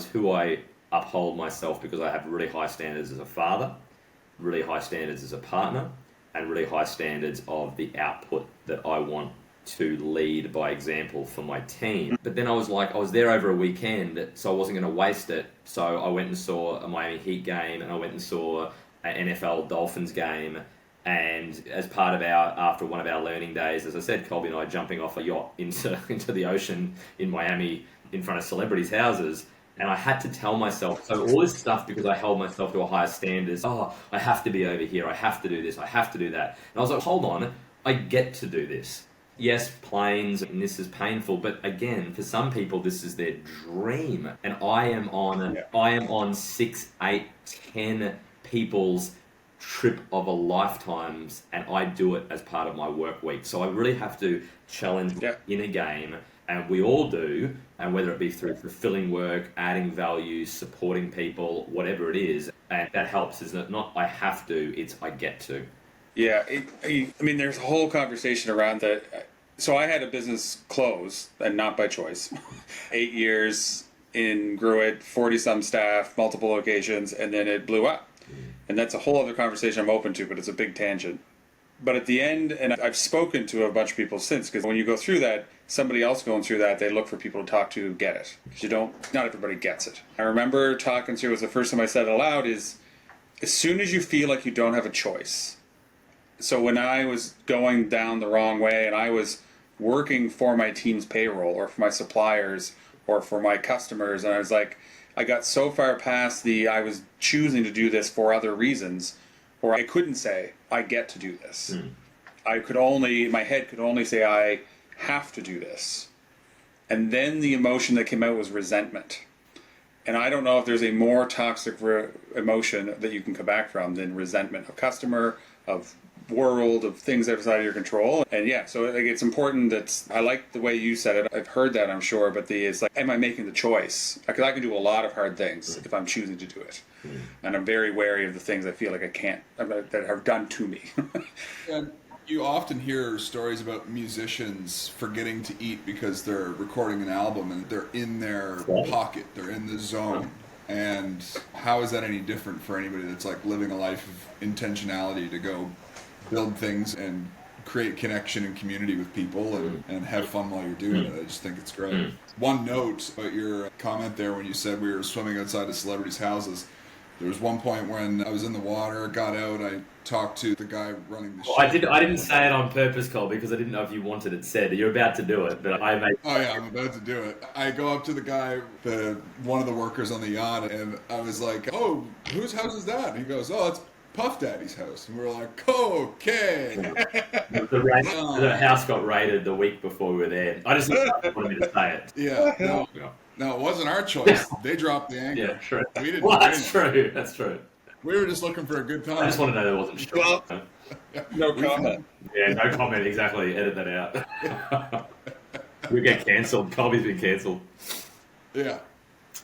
who I uphold myself, because I have really high standards as a father, really high standards as a partner, and really high standards of the output that I want to lead by example for my team. But then I was there over a weekend, so I wasn't going to waste it. So I went and saw a Miami Heat game, and I went and saw an NFL Dolphins game. And as part of after one of our learning days, as I said, Colby and I jumping off a yacht into the ocean in Miami in front of celebrities' houses. And I had to tell myself, so all this stuff, because I held myself to a higher standard, I have to be over here, I have to do this, I have to do that. And I was like, hold on, I get to do this. Yes, planes, and this is painful, but again, for some people, this is their dream. And I am on 6, 8, 10 people's trip of a lifetimes, and I do it as part of my work week. So I really have to challenge in a game. And we all do, and whether it be through fulfilling work, adding value, supporting people, whatever it is, and that helps, isn't it? Not I have to, it's I get to. Yeah, I mean, there's a whole conversation around that. So I had a business close, and not by choice. 8 years in grew it, 40-some staff, multiple locations, and then it blew up. And that's a whole other conversation I'm open to, but it's a big tangent. But at the end, and I've spoken to a bunch of people since, because when you go through that, somebody else going through that, they look for people to talk to who get it. Because not everybody gets it. I remember talking to, it was the first time I said it aloud, is as soon as you feel like you don't have a choice. So when I was going down the wrong way and I was working for my team's payroll or for my suppliers or for my customers, and I was like, I got so far past I was choosing to do this for other reasons, or I couldn't say, I get to do this. My head could only say, I have to do this. And then the emotion that came out was resentment. And I don't know if there's a more toxic emotion that you can come back from than resentment of customer, of world, of things outside of your control. And yeah, so it's important that I like the way you said it. I've heard that, I'm sure, but it's like, am I making the choice? Because I can do a lot of hard things if I'm choosing to do it. And I'm very wary of the things I feel like I can't, that are done to me. And you often hear stories about musicians forgetting to eat because they're recording an album and they're in their pocket, they're in the zone. And how is that any different for anybody that's like living a life of intentionality to go build things and create connection and community with people and have fun while you're doing it? I just think it's great. One note about your comment there when you said we were swimming outside of celebrities' houses. There was one point when I was in the water, got out, I talked to the guy running the show. I didn't say it on purpose, Colby, because I didn't know if you wanted it said. You're about to do it, but I made... Oh yeah, I'm about to do it. I go up to the guy, one of the workers on the yacht, and I was like, oh, whose house is that? And he goes, oh, it's Puff Daddy's house. And we were like, okay. The house got raided the week before we were there. I just wanted me to say it. Yeah. No, it wasn't our choice. They dropped the anchor. Yeah, true. We didn't Well, that's true. That's true. We were just looking for a good time. I just want to know there wasn't shit. Well, no comment. Yeah, no comment. Exactly. Edit that out. We'll get cancelled. Colby's been cancelled. Yeah.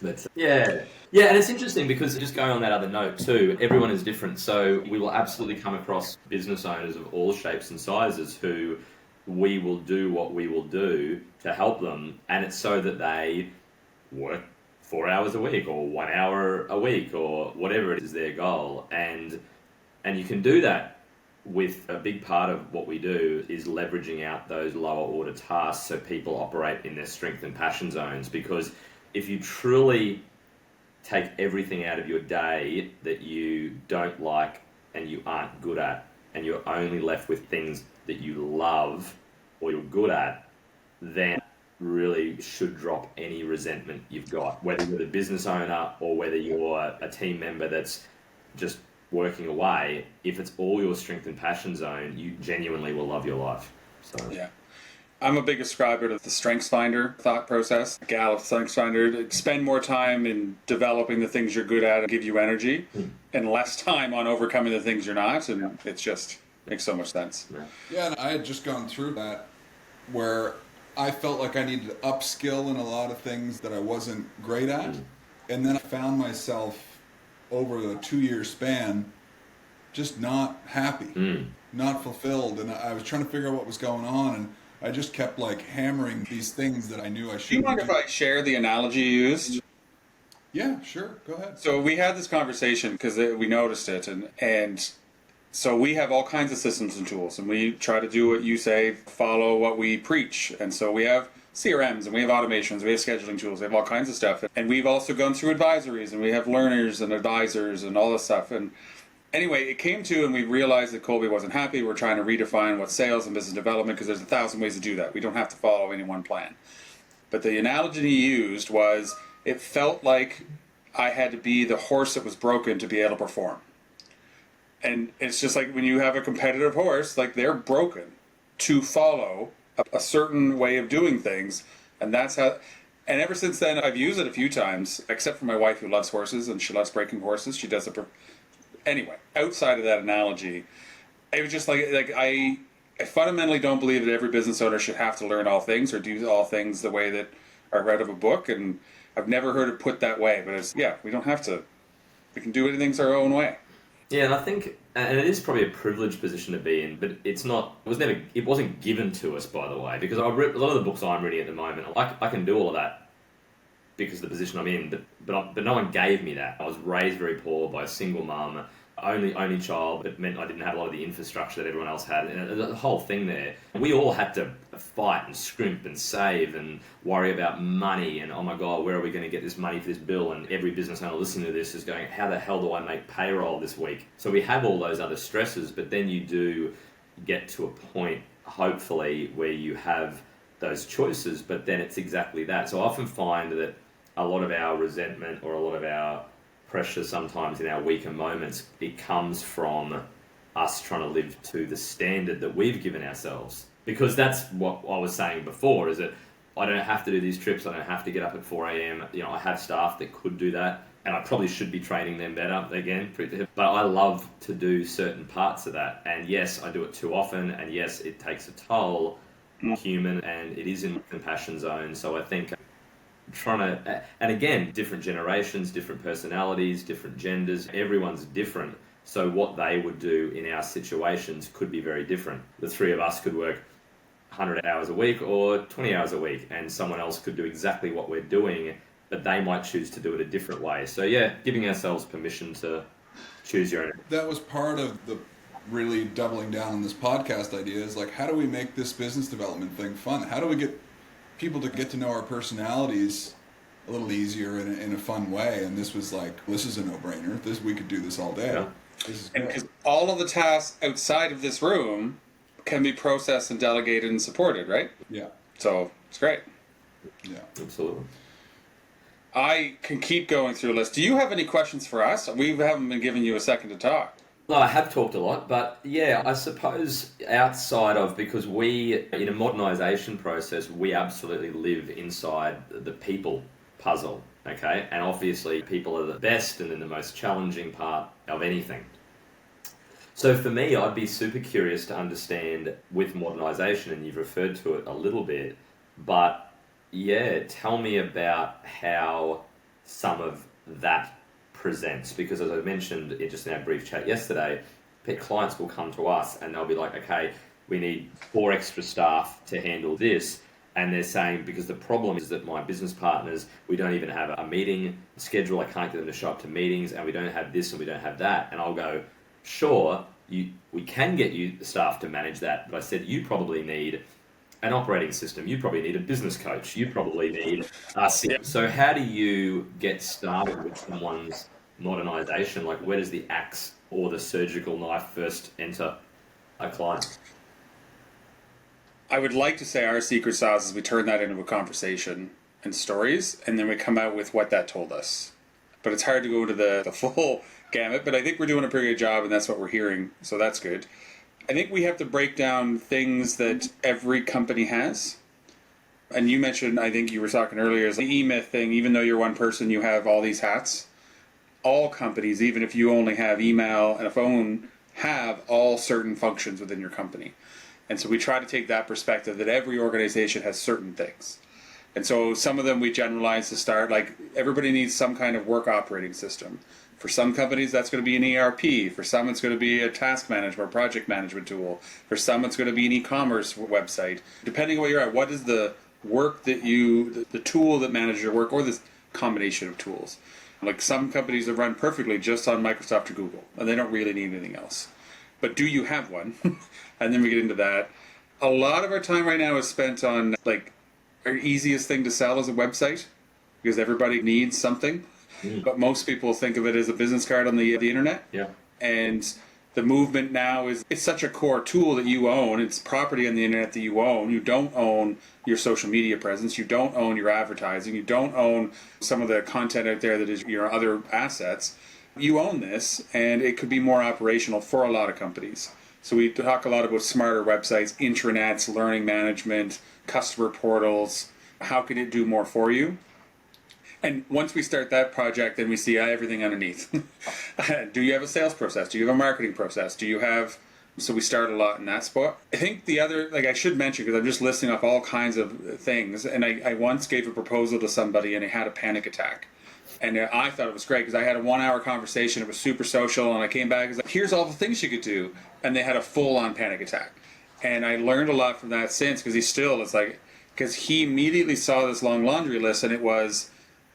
Yeah, and it's interesting because just going on that other note too, everyone is different. So we will absolutely come across business owners of all shapes and sizes who we will do what we will do to help them, and it's so that they work 4 hours a week or 1 hour a week or whatever it is their goal, and you can do that with a big part of what we do is leveraging out those lower order tasks so people operate in their strength and passion zones. Because if you truly take everything out of your day that you don't like and you aren't good at, and you're only left with things that you love or you're good at, then really should drop any resentment you've got, whether you're the business owner or whether you're a team member that's just working away. If it's all your strength and passion zone, you genuinely will love your life. So yeah. I'm a big subscriber to the Strengths Finder thought process. Gallup Strengths Finder. Spend more time in developing the things you're good at and give you energy, and less time on overcoming the things you're not. And it's just makes so much sense. Yeah, and I had just gone through that where I felt like I needed to upskill in a lot of things that I wasn't great at. And then I found myself over the 2-year span just not happy, not fulfilled. And I was trying to figure out what was going on, and I just kept like hammering these things that I knew I should. Do you mind if I share the analogy you used? Yeah, sure. Go ahead. So we had this conversation because we noticed it, and so we have all kinds of systems and tools, and we try to do what you say, follow what we preach. And so we have CRMs, and we have automations, we have scheduling tools, we have all kinds of stuff. And we've also gone through advisories, and we have learners and advisors and all this stuff. And anyway, it came to, and we realized that Colby wasn't happy. We're trying to redefine what sales and business development, because there's 1,000 ways to do that. We don't have to follow any one plan. But the analogy he used was, it felt like I had to be the horse that was broken to be able to perform. And it's just like when you have a competitive horse, like they're broken to follow a certain way of doing things. And that's how, and ever since then, I've used it a few times, except for my wife who loves horses and she loves breaking horses. She does it. Anyway, outside of that analogy, it was just like I fundamentally don't believe that every business owner should have to learn all things or do all things the way that are read of a book. And I've never heard it put that way, but it's, yeah, we don't have to. We can do things our own way. Yeah, and I think, and it is probably a privileged position to be in, but it wasn't given to us, by the way, because I read a lot of the books I'm reading at the moment. I can do all of that because of the position I'm in, but no one gave me that. I was raised very poor by a single mum, only child, but it meant I didn't have a lot of the infrastructure that everyone else had. And the whole thing there, we all had to fight and scrimp and save and worry about money and, oh my God, where are we going to get this money for this bill? And every business owner listening to this is going, how the hell do I make payroll this week? So we have all those other stresses, but then you do get to a point, hopefully, where you have those choices, but then it's exactly that. So I often find that a lot of our resentment or a lot of our pressure sometimes in our weaker moments, it comes from us trying to live to the standard that we've given ourselves. Because that's what I was saying before, is that I don't have to do these trips, I don't have to get up at 4 a.m. I have staff that could do that, and I probably should be training them better again. But I love to do certain parts of that, and yes, I do it too often, and yes, it takes a toll, human, and it is in the compassion zone. So I think and again, different generations, different personalities, different genders, everyone's different. So what they would do in our situations could be very different. The three of us could work 100 hours a week or 20 hours a week, and someone else could do exactly what we're doing, but they might choose to do it a different way. So yeah, giving ourselves permission to choose your own. That was part of the really doubling down on this podcast idea, is like, how do we make this business development thing fun? How do we get people to get to know our personalities a little easier in a fun way? And this was like, this is a no-brainer. We could do this all day. Yeah. And because all of the tasks outside of this room can be processed and delegated and supported, right? Yeah. So it's great. Yeah. Absolutely. I can keep going through a list. Do you have any questions for us? We haven't been giving you a second to talk. Well, I have talked a lot, but yeah, I suppose outside of, because in a modernization process, we absolutely live inside the people puzzle, okay? And obviously people are the best and then the most challenging part of anything. So for me, I'd be super curious to understand with modernization, and you've referred to it a little bit, but yeah, tell me about how some of that presents, because as I mentioned just in our brief chat yesterday, clients will come to us and they'll be like, okay, we need 4 extra staff to handle this, and they're saying, because the problem is that my business partners, we don't even have a meeting schedule, I can't get them to show up to meetings, and we don't have this and we don't have that. And I'll go, sure, we can get you staff to manage that, but I said, you probably need an operating system, you probably need a business coach, you probably need us. So how do you get started with someone's modernization? Like, where does the axe or the surgical knife first enter a client? I would like to say our secret sauce is we turn that into a conversation and stories, and then we come out with what that told us. But it's hard to go to the full gamut, but I think we're doing a pretty good job, and that's what we're hearing, so that's good. I think we have to break down things that every company has. And you mentioned, I think you were talking earlier, is the E-Myth thing, even though you're one person, you have all these hats. All companies, even if you only have email and a phone, have all certain functions within your company. And so we try to take that perspective that every organization has certain things. And so some of them we generalize to start, like everybody needs some kind of work operating system. For some companies, that's going to be an ERP. For some, it's going to be a task management, project management tool. For some, it's going to be an e-commerce website. Depending on where you're at, what is the work that the tool that manages your work, or this combination of tools? Like some companies that run perfectly just on Microsoft or Google, and they don't really need anything else. But do you have one? And then we get into that. A lot of our time right now is spent on, like, our easiest thing to sell is a website, because everybody needs something. But most people think of it as a business card on the internet. Yeah. And the movement now is, it's such a core tool that you own. It's property on the internet that you own. You don't own your social media presence. You don't own your advertising. You don't own some of the content out there that is your other assets. You own this, and it could be more operational for a lot of companies. So we talk a lot about smarter websites, intranets, learning management, customer portals. How can it do more for you? And once we start that project, then we see everything underneath. Do you have a sales process? Do you have a marketing process? Do you have... So we start a lot in that spot. I think the other, like I should mention, because I'm just listing off all kinds of things, and I once gave a proposal to somebody and I had a panic attack. And I thought it was great because I had a 1 hour conversation. It was super social, and I came back and was like, here's all the things you could do. And they had a full-on panic attack. And I learned a lot from that since, because because he immediately saw this long laundry list, and it was,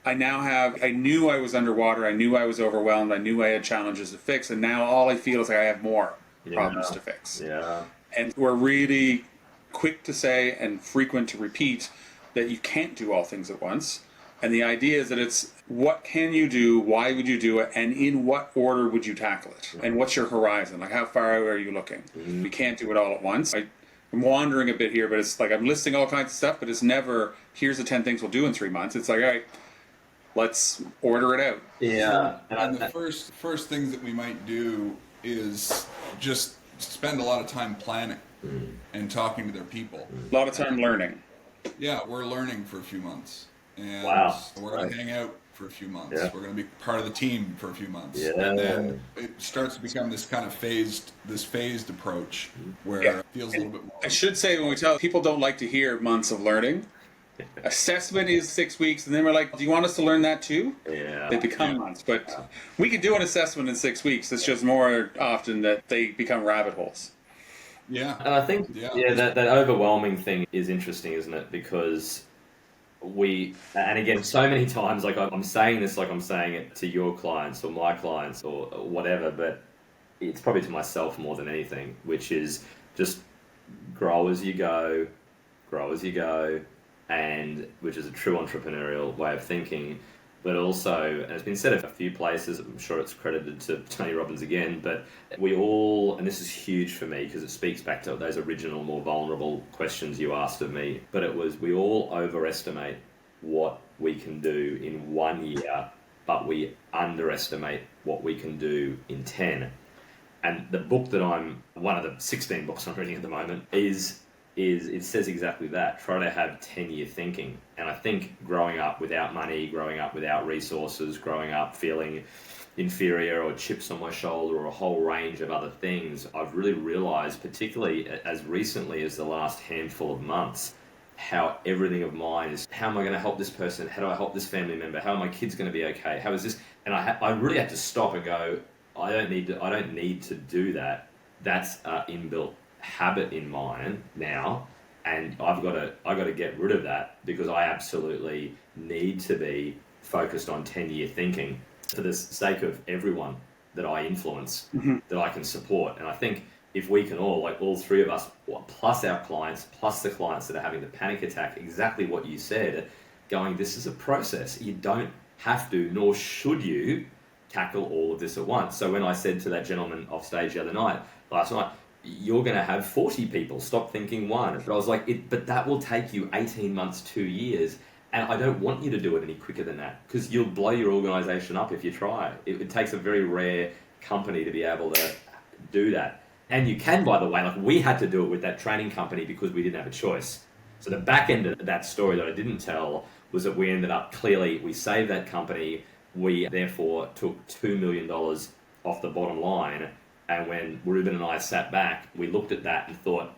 I knew I was underwater, I knew I was overwhelmed, I knew I had challenges to fix, and now all I feel is like I have more problems to fix. Yeah. And we're really quick to say and frequent to repeat that you can't do all things at once. And the idea is that it's what can you do, why would you do it, and in what order would you tackle it? And what's your horizon? Like, how far out are you looking? We can't do it all at once. I'm wandering a bit here, but it's like I'm listing all kinds of stuff, but it's never, here's the 10 things we'll do in 3 months. It's like, all right, let's order it out. Yeah. And the first things that we might do is just spend a lot of time planning and talking to their people. A lot of time learning. Yeah, we're learning for a few months. And we're going to hang out for a few months. Yeah. We're going to be part of the team for a few months. Yeah. And then it starts to become this kind of phased approach where it feels a little bit more. I should say, when we tell people, don't like to hear months of learning. Assessment is 6 weeks, and then we're like, do you want us to learn that too? Yeah. They become months. But we could do an assessment in 6 weeks. It's just more often that they become rabbit holes. Yeah. And I think, that overwhelming thing is interesting, isn't it? Because and again, so many times, like I'm saying this, like I'm saying it to your clients or my clients or whatever, but it's probably to myself more than anything, which is just grow as you go, and which is a true entrepreneurial way of thinking. But also, and it's been said a few places, I'm sure it's credited to Tony Robbins again, but we all, and this is huge for me because it speaks back to those original, more vulnerable questions you asked of me, but it was, we all overestimate what we can do in 1 year, but we underestimate what we can do in 10. And the book that one of the 16 books I'm reading at the moment is it says exactly that. Try to have 10-year thinking. And I think growing up without money, growing up without resources, growing up feeling inferior or chips on my shoulder or a whole range of other things, I've really realized, particularly as recently as the last handful of months, how everything of mine is, how am I going to help this person? How do I help this family member? How are my kids going to be okay? How is this? And I really had to stop and go, I don't need to do that. That's inbuilt habit in mine now, and I got to get rid of that because I absolutely need to be focused on 10-year thinking for the sake of everyone that I influence, that I can support. And I think if we can all, like all three of us, plus our clients, plus the clients that are having the panic attack, exactly what you said, going, this is a process. You don't have to, nor should you, tackle all of this at once. So when I said to that gentleman off stage last night, you're going to have 40 people, stop thinking one. But I was like, but that will take you 18 months, 2 years. And I don't want you to do it any quicker than that because you'll blow your organization up if you try. It takes a very rare company to be able to do that. And you can, by the way, like we had to do it with that training company because we didn't have a choice. So the back end of that story that I didn't tell was that we ended up we saved that company. We therefore took $2 million off the bottom line. And when Ruben and I sat back, we looked at that and thought,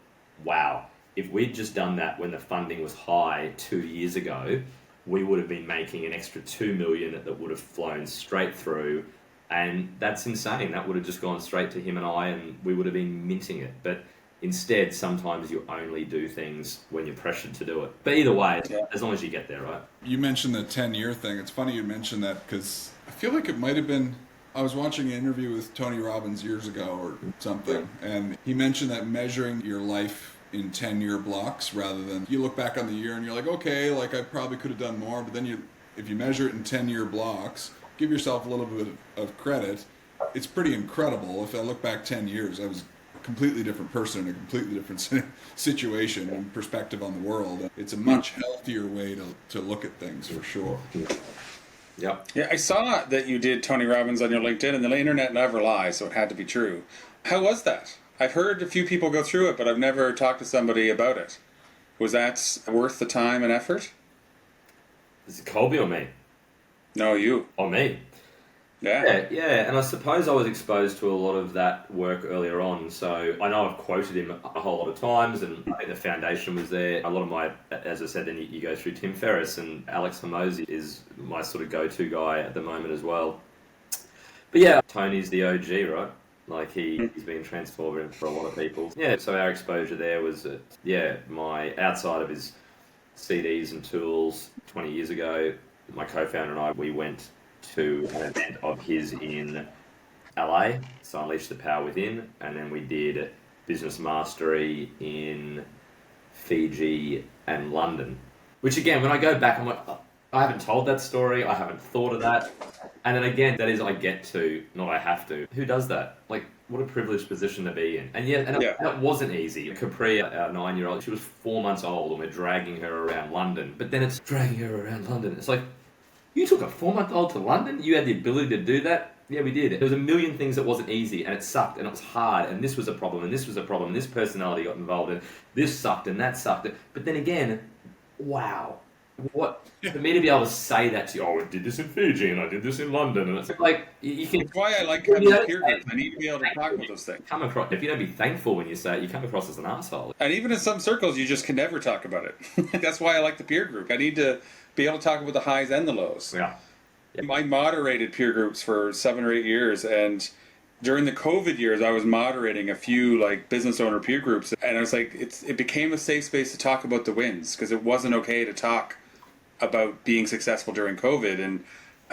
wow, if we'd just done that when the funding was high 2 years ago, we would have been making an extra $2 million that would have flown straight through. And that's insane. That would have just gone straight to him and I, and we would have been minting it. But instead, sometimes you only do things when you're pressured to do it. But either way, as long as you get there, right? You mentioned the 10-year thing. It's funny you mentioned that because I feel like it might have been, I was watching an interview with Tony Robbins years ago or something, and he mentioned that measuring your life in 10-year blocks rather than you look back on the year and you're like, okay, like I probably could have done more, but then if you measure it in 10-year blocks, give yourself a little bit of credit. It's pretty incredible. If I look back 10 years, I was a completely different person in a completely different situation and perspective on the world. It's a much healthier way to look at things for sure. Yep. Yeah, I saw that you did Tony Robbins on your LinkedIn, and the internet never lies, so it had to be true. How was that? I've heard a few people go through it, but I've never talked to somebody about it. Was that worth the time and effort? Is it Colby or me? No, you. Or me? Yeah, and I suppose I was exposed to a lot of that work earlier on, so I know I've quoted him a whole lot of times, and I think the foundation was there. A lot of my, as I said, then you go through Tim Ferriss, and 𝐿𝐿𝐿𝐿𝐿 is my sort of go-to guy at the moment as well. But yeah, Tony's the OG, right? Like he's been transformative for a lot of people. Yeah, so our exposure there was, my outside of his CDs and tools 20 years ago, my co-founder and I, we went to an event of his in LA, so Unleash the Power Within, and then we did Business Mastery in Fiji and London. Which again, when I go back, I'm like, oh, I haven't told that story, I haven't thought of that. And then again, that is I get to, not I have to. Who does that? Like, what a privileged position to be in. And that wasn't easy. Capri, our 9-year-old, she was 4 months old and we're dragging her around London. But then it's dragging her around London. It's like, you took a 4-month-old to London? You had the ability to do that? Yeah, we did. There was a million things that wasn't easy, and it sucked, and it was hard, and this was a problem, and this was a problem, and this personality got involved, and this sucked, and that sucked. But then again, wow. What, for me to be able to say that to you, I did this in Fiji, and I did this in London, and it's like, you can... That's why I like having peer groups. I need to be able to talk about those things. If you don't be thankful when you say it, you come across as an asshole. And even in some circles, you just can never talk about it. That's why I like the peer group. I need to be able to talk about the highs and the lows. Yeah. I moderated peer groups for 7 or 8 years, and during the COVID years, I was moderating a few like business owner peer groups, and I was like, it became a safe space to talk about the wins, because it wasn't okay to talk about being successful during COVID, and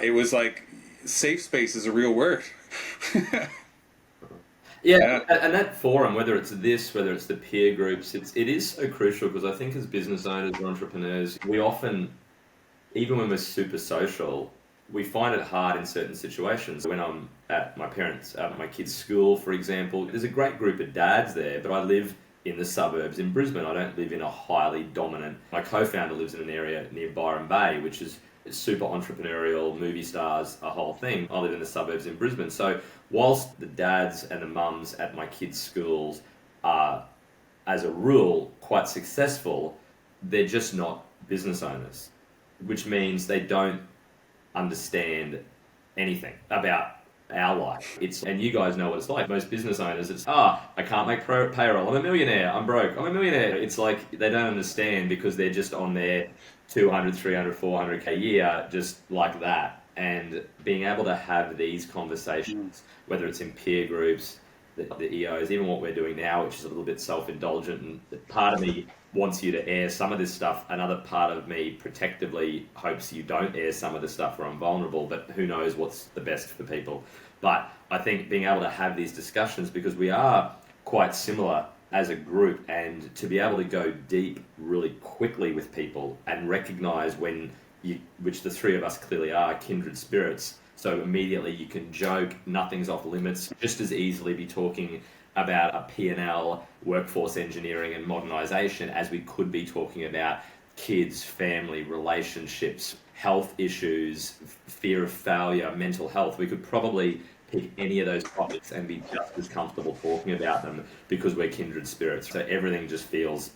it was like, safe space is a real word. Yeah, and that forum, whether it's this, whether it's the peer groups, it is so crucial, because I think as business owners or entrepreneurs, we often, even when we're super social, we find it hard in certain situations. When I'm at my kids' school, for example, there's a great group of dads there, but I live in the suburbs in Brisbane. I don't live in a highly dominant... My co-founder lives in an area near Byron Bay, which is super entrepreneurial, movie stars, a whole thing. I live in the suburbs in Brisbane. So whilst the dads and the mums at my kids' schools are, as a rule, quite successful, they're just not business owners, which means they don't understand anything about our life. And you guys know what it's like. Most business owners, it's, I can't make payroll. I'm a millionaire. I'm broke. I'm a millionaire. It's like they don't understand, because they're just on their 200, 300, 400K a year, just like that. And being able to have these conversations, whether it's in peer groups, the EOs, even what we're doing now, which is a little bit self-indulgent, and part of me wants you to air some of this stuff. Another part of me protectively hopes you don't air some of the stuff where I'm vulnerable, but who knows what's the best for people. But I think being able to have these discussions, because we are quite similar as a group, and to be able to go deep really quickly with people and recognize when which the three of us clearly are, kindred spirits. So immediately you can joke, nothing's off limits, just as easily be talking about a P&L, workforce engineering and modernization, as we could be talking about kids, family, relationships, health issues, fear of failure, mental health. We could probably pick any of those topics and be just as comfortable talking about them, because we're kindred spirits. So everything just feels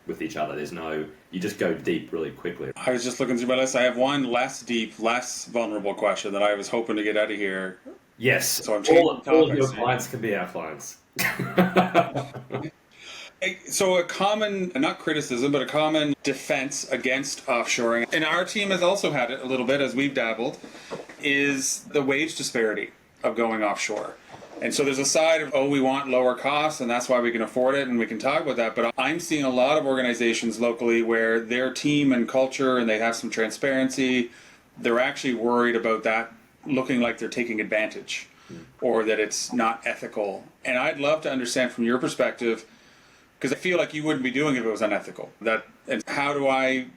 with each other. You just go deep really quickly. I was just looking through my list. I have one less deep, less vulnerable question that I was hoping to get out of here. Yes. So I'm all of your clients can be our clients. So a common, not criticism, but a common defense against offshoring, and our team has also had it a little bit as we've dabbled, is the wage disparity of going offshore. And so there's a side of, we want lower costs, and that's why we can afford it, and we can talk about that. But I'm seeing a lot of organizations locally where their team and culture, and they have some transparency, they're actually worried about that looking like they're taking advantage, or that it's not ethical. And I'd love to understand from your perspective, because I feel like you wouldn't be doing it if it was unethical. And how do I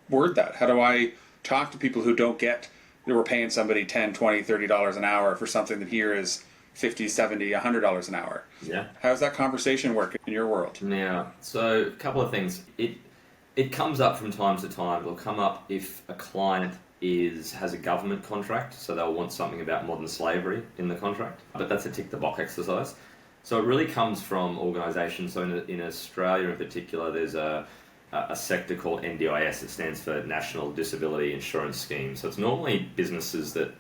word that? How do I talk to people who don't get that we're paying somebody $10, $20, $30 an hour for something that here is $50, $70, $100 an hour? Yeah. How's that conversation work in your world? Yeah. So a couple of things. It comes up from time to time. It'll come up if a client has a government contract, so they'll want something about modern slavery in the contract. But that's a tick the box exercise. So it really comes from organisations. So in Australia in particular, there's a sector called NDIS. It stands for National Disability Insurance Scheme. So it's normally businesses that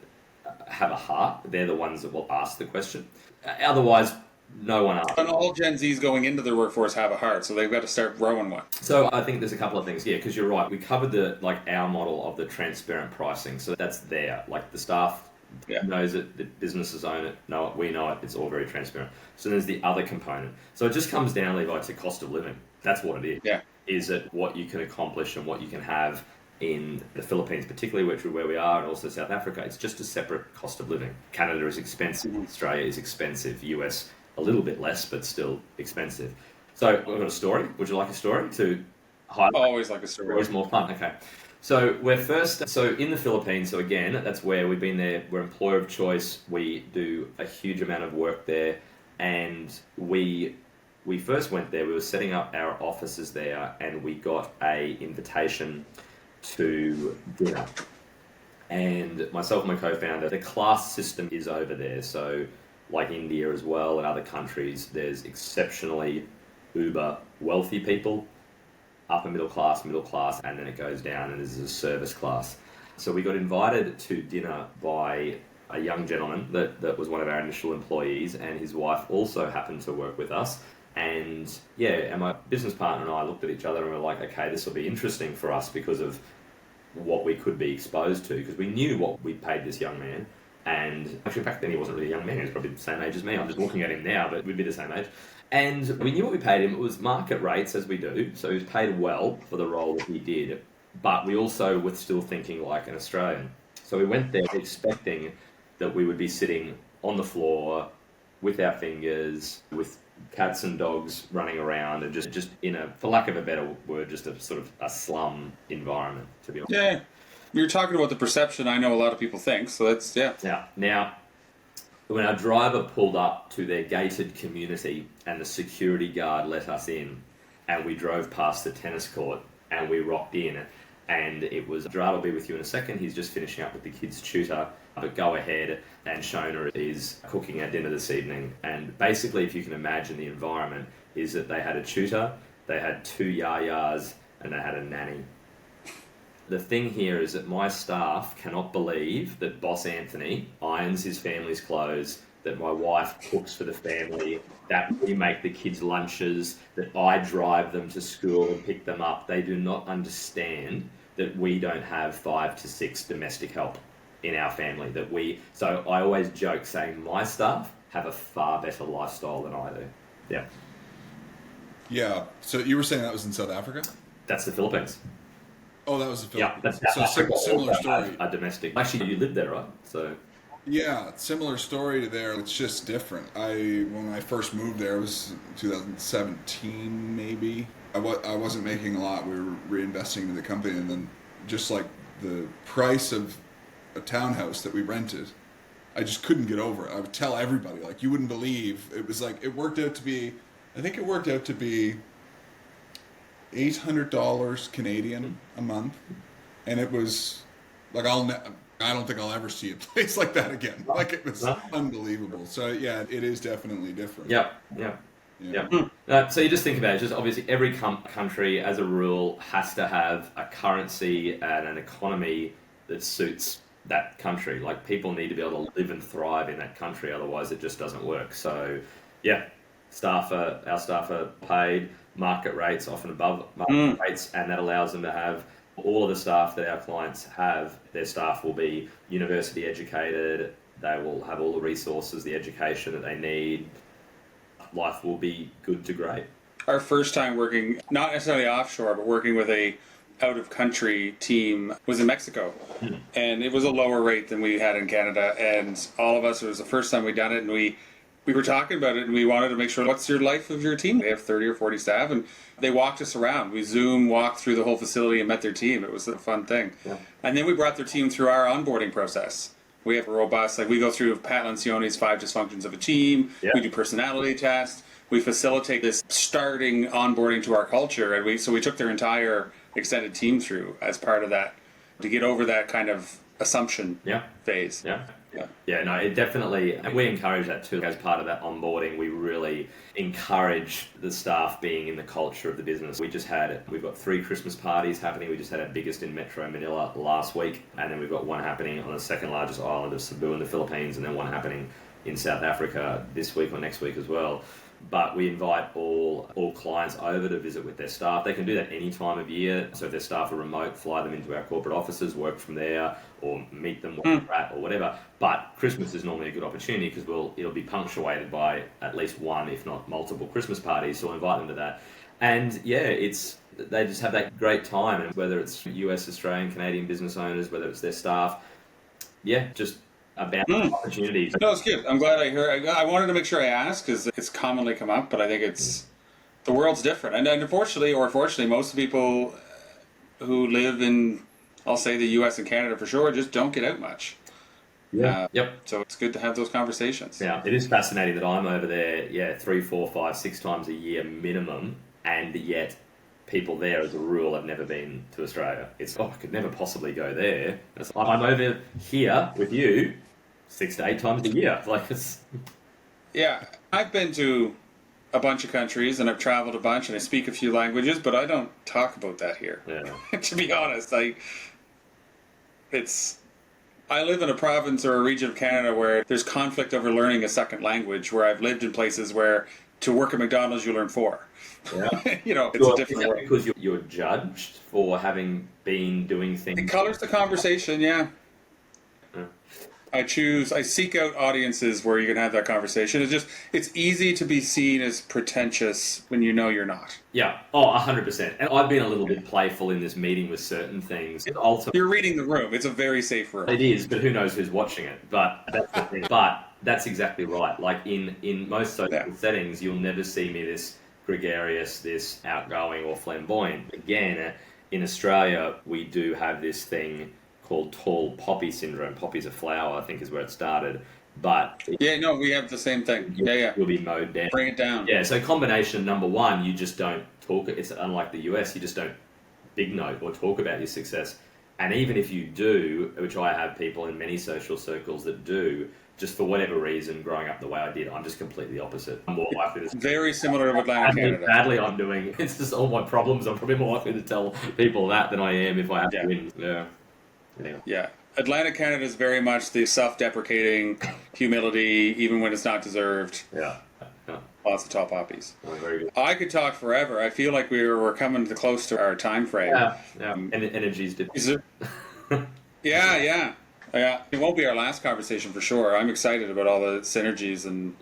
have a heart, they're the ones that will ask the question. Otherwise, no one asks. And all Gen Zs going into their workforce have a heart, so they've got to start growing one. So I think there's a couple of things, because you're right. We covered our model of the transparent pricing, so that's there. Like the staff knows it, the businesses own it, know it, we know it. It's all very transparent. So there's the other component. So it just comes down, Levi, to cost of living. That's what it is. Yeah. Is it what you can accomplish and what you can have in the Philippines, particularly where we are, and also South Africa? It's just a separate cost of living. Canada is expensive. Australia is expensive. US a little bit less, but still expensive. So we've got a story. Would you like a story to highlight? Always like a story. Always more fun. Okay. So so in the Philippines, so again, that's where we've been there. We're employer of choice. We do a huge amount of work there. And we first went there, we were setting up our offices there, and we got a invitation to dinner. And myself and my co-founder, the class system is over there. So like India as well and other countries, there's exceptionally uber wealthy people, upper middle class, and then it goes down and there's a service class. So we got invited to dinner by a young gentleman that was one of our initial employees, and his wife also happened to work with us. And my business partner and I looked at each other and we were like, okay, this will be interesting for us because of what we could be exposed to, because we knew what we paid this young man. And actually back then he wasn't really a young man, he was probably the same age as me. I'm just looking at him now, but we'd be the same age. And we knew what we paid him. It was market rates, as we do. So he was paid well for the role that he did. But we also were still thinking like an Australian. So we went there expecting that we would be sitting on the floor with our fingers, with cats and dogs running around, and just in a, for lack of a better word, just a sort of a slum environment, to be honest. Yeah. You're talking about the perception I know a lot of people think, so that's, Now, when our driver pulled up to their gated community and the security guard let us in, and we drove past the tennis court and we rocked in, and it was, Gerard will be with you in a second, he's just finishing up with the kids' tutor, but go ahead, and Shona is cooking our dinner this evening. And basically, if you can imagine the environment, is that they had a tutor, they had 2 yayas, and they had a nanny. The thing here is that my staff cannot believe that Boss Anthony irons his family's clothes, that my wife cooks for the family, that we make the kids' lunches, that I drive them to school and pick them up. They do not understand that we don't have 5 to 6 domestic help in our family. So I always joke saying my staff have a far better lifestyle than I do. Yeah. Yeah. So you were saying that was in South Africa? That's the Philippines. Oh, that was the Philippines. Yeah, so similar story. A domestic. Actually, you lived there, right? So. Yeah, similar story to there. It's just different. When I first moved there, it was 2017 maybe. I wasn't making a lot. We were reinvesting in the company, and then just like the price of a townhouse that we rented, I just couldn't get over it. I would tell everybody, like, you wouldn't believe. It was like, it worked out to be $800 Canadian a month, and it was like, I don't think I'll ever see a place like that again. Like, it was unbelievable. So yeah, it is definitely different. Yeah. So you just think about it. Just obviously every country, as a rule, has to have a currency and an economy that suits that country. Like, people need to be able to live and thrive in that country, otherwise it just doesn't work. So yeah, our staff are paid market rates, often above market rates, and that allows them to have all of the staff that our clients have. Their staff will be university educated, they will have all the resources, the education that they need. Life will be good to great. Our first time working, not necessarily offshore, but working with a out-of-country team was in Mexico. And it was a lower rate than we had in Canada. And all of us, it was the first time we'd done it, and we were talking about it, and we wanted to make sure, what's your life of your team? They have 30 or 40 staff, and they walked us around. We walked through the whole facility and met their team. It was a fun thing. Yeah. And then we brought their team through our onboarding process. We have a robust, we go through Pat Lencioni's 5 dysfunctions of a team. Yeah. We do personality tests. We facilitate this starting onboarding to our culture. And so we took their entire extended team through as part of that, to get over that kind of assumption Yeah. phase. Yeah. Yeah. Yeah, no, it definitely, and we encourage that too. As part of that onboarding, we really encourage the staff being in the culture of the business. We've got 3 Christmas parties happening. We just had our biggest in Metro Manila last week, and then we've got one happening on the second largest island of Cebu in the Philippines, and then one happening in South Africa this week or next week as well. But we invite all clients over to visit with their staff. They can do that any time of year. So if their staff are remote, fly them into our corporate offices, work from there, or meet them where they're at, or whatever. But Christmas is normally a good opportunity because it'll be punctuated by at least one, if not multiple Christmas parties. So we'll invite them to that. And yeah, they just have that great time. And whether it's US, Australian, Canadian business owners, whether it's their staff, yeah, just about opportunities. No, it's good. I'm glad I heard. I wanted to make sure I asked because it's commonly come up, but I think the world's different. And unfortunately, or fortunately, most people who live in, I'll say the US and Canada for sure, just don't get out much. Yeah. Yep. So it's good to have those conversations. Yeah, it is fascinating that I'm over there, 3, 4, 5, 6 times a year minimum, and yet people there, as a rule, have never been to Australia. I could never possibly go there. I'm over here with you 6 to 8 times a year. Yeah, I've been to a bunch of countries and I've traveled a bunch and I speak a few languages, but I don't talk about that here. Yeah. To be honest, I live in a province or a region of Canada where there's conflict over learning a second language, where I've lived in places where to work at McDonald's you learn 4. Yeah. It's a different world. Because you're judged for having been doing things. It colors the conversation, yeah. I seek out audiences where you can have that conversation. It's easy to be seen as pretentious when you know you're not. Yeah, 100%. And I've been a little bit playful in this meeting with certain things. Ultimately, You're reading the room. It's a very safe room. it is, but who knows who's watching it? But that's the thing. But that's exactly right. Like in most social settings, you'll never see me this gregarious, this outgoing or flamboyant. Again, in Australia, we do have this thing called tall poppy syndrome. Poppy's a flower, I think, is where it started. But we have the same thing. You'll be mowed down. Bring it down. Yeah, so combination number one, you just don't talk. It's unlike the US, you just don't big note or talk about your success. And even if you do, which I have people in many social circles that do, just for whatever reason, growing up the way I did, I'm just completely opposient. I'm more likely to... Very similar to Atlantic Canada. Badly I'm doing. It's just all my problems. I'm probably more likely to tell people that than I am if I have to win. Yeah. Anyway. Yeah. Atlantic Canada is very much the self-deprecating humility, even when it's not deserved. Yeah. Lots of tall poppies. Oh, very good. I could talk forever. I feel like we're coming close to our time frame. Yeah. And energy's different. Yeah. It won't be our last conversation for sure. I'm excited about all the synergies and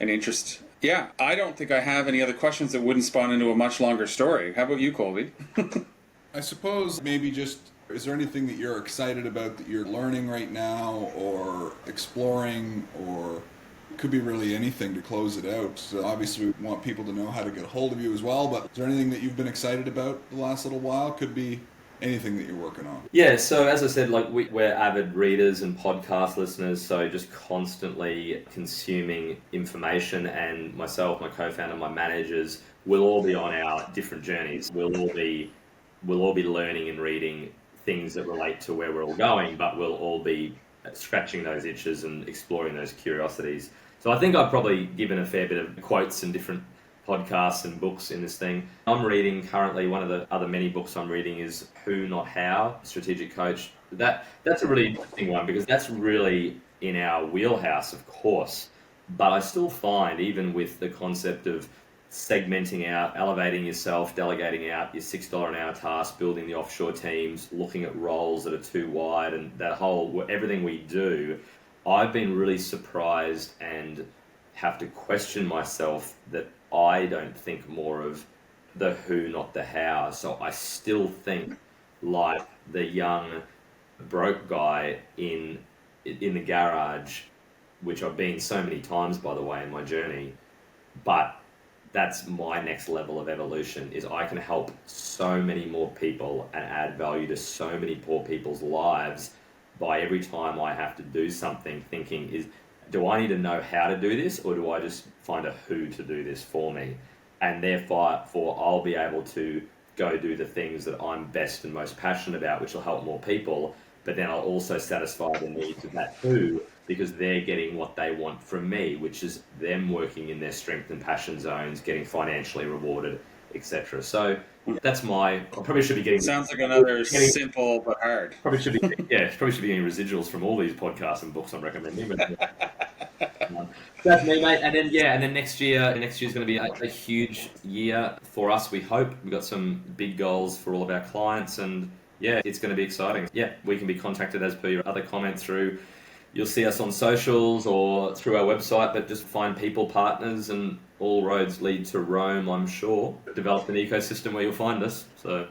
interest. Yeah, I don't think I have any other questions that wouldn't spawn into a much longer story. How about you, Colby? I suppose maybe just, is there anything that you're excited about that you're learning right now or exploring, or could be really anything to close it out? So obviously we want people to know how to get a hold of you as well, but is there anything that you've been excited about the last little while? Could be anything that you're working on. Yeah, so as I said, we're avid readers and podcast listeners, so just constantly consuming information, and myself, my co-founder, my managers, will all be on our different journeys. We'll all be learning and reading things that relate to where we're all going, but we'll all be scratching those itches and exploring those curiosities. So I think I've probably given a fair bit of quotes and different podcasts and books in this thing. I'm reading currently, one of the other many books I'm reading is Who Not How, Strategic Coach. That's a really interesting one because that's really in our wheelhouse, of course. But I still find, even with the concept of segmenting out, elevating yourself, delegating out your $6 an hour task, building the offshore teams, looking at roles that are too wide, and that whole, everything we do, I've been really surprised and have to question myself that I don't think more of the who, not the how. So I still think like the young broke guy in the garage, which I've been so many times, by the way, in my journey. But that's my next level of evolution, is I can help so many more people and add value to so many poor people's lives by every time I have to do something, thinking, do I need to know how to do this, or do I just find a who to do this for me? And therefore I'll be able to go do the things that I'm best and most passionate about, which will help more people. but then I'll also satisfy the needs of that too, because they're getting what they want from me, which is them working in their strength and passion zones, getting financially rewarded, etc. So that's I probably should be getting. Sounds like another simple but hard. Probably should be getting residuals from all these podcasts and books I'm recommending. But, that's me, mate. And then next year's going to be a huge year for us. We hope we've got some big goals for all of our clients, and yeah, it's going to be exciting. Yeah, we can be contacted as per your other comments through. You'll see us on socials or through our website, but just find PeoplePartners and all roads lead to Rome, I'm sure. Develop an ecosystem where you'll find us. So,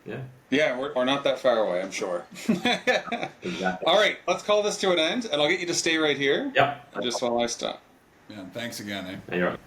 yeah. Yeah, we're not that far away, I'm sure. Exactly. All right, let's call this to an end, and I'll get you to stay right here. Yep. Just while I stop. Yeah, thanks again, eh? Yeah, you're right.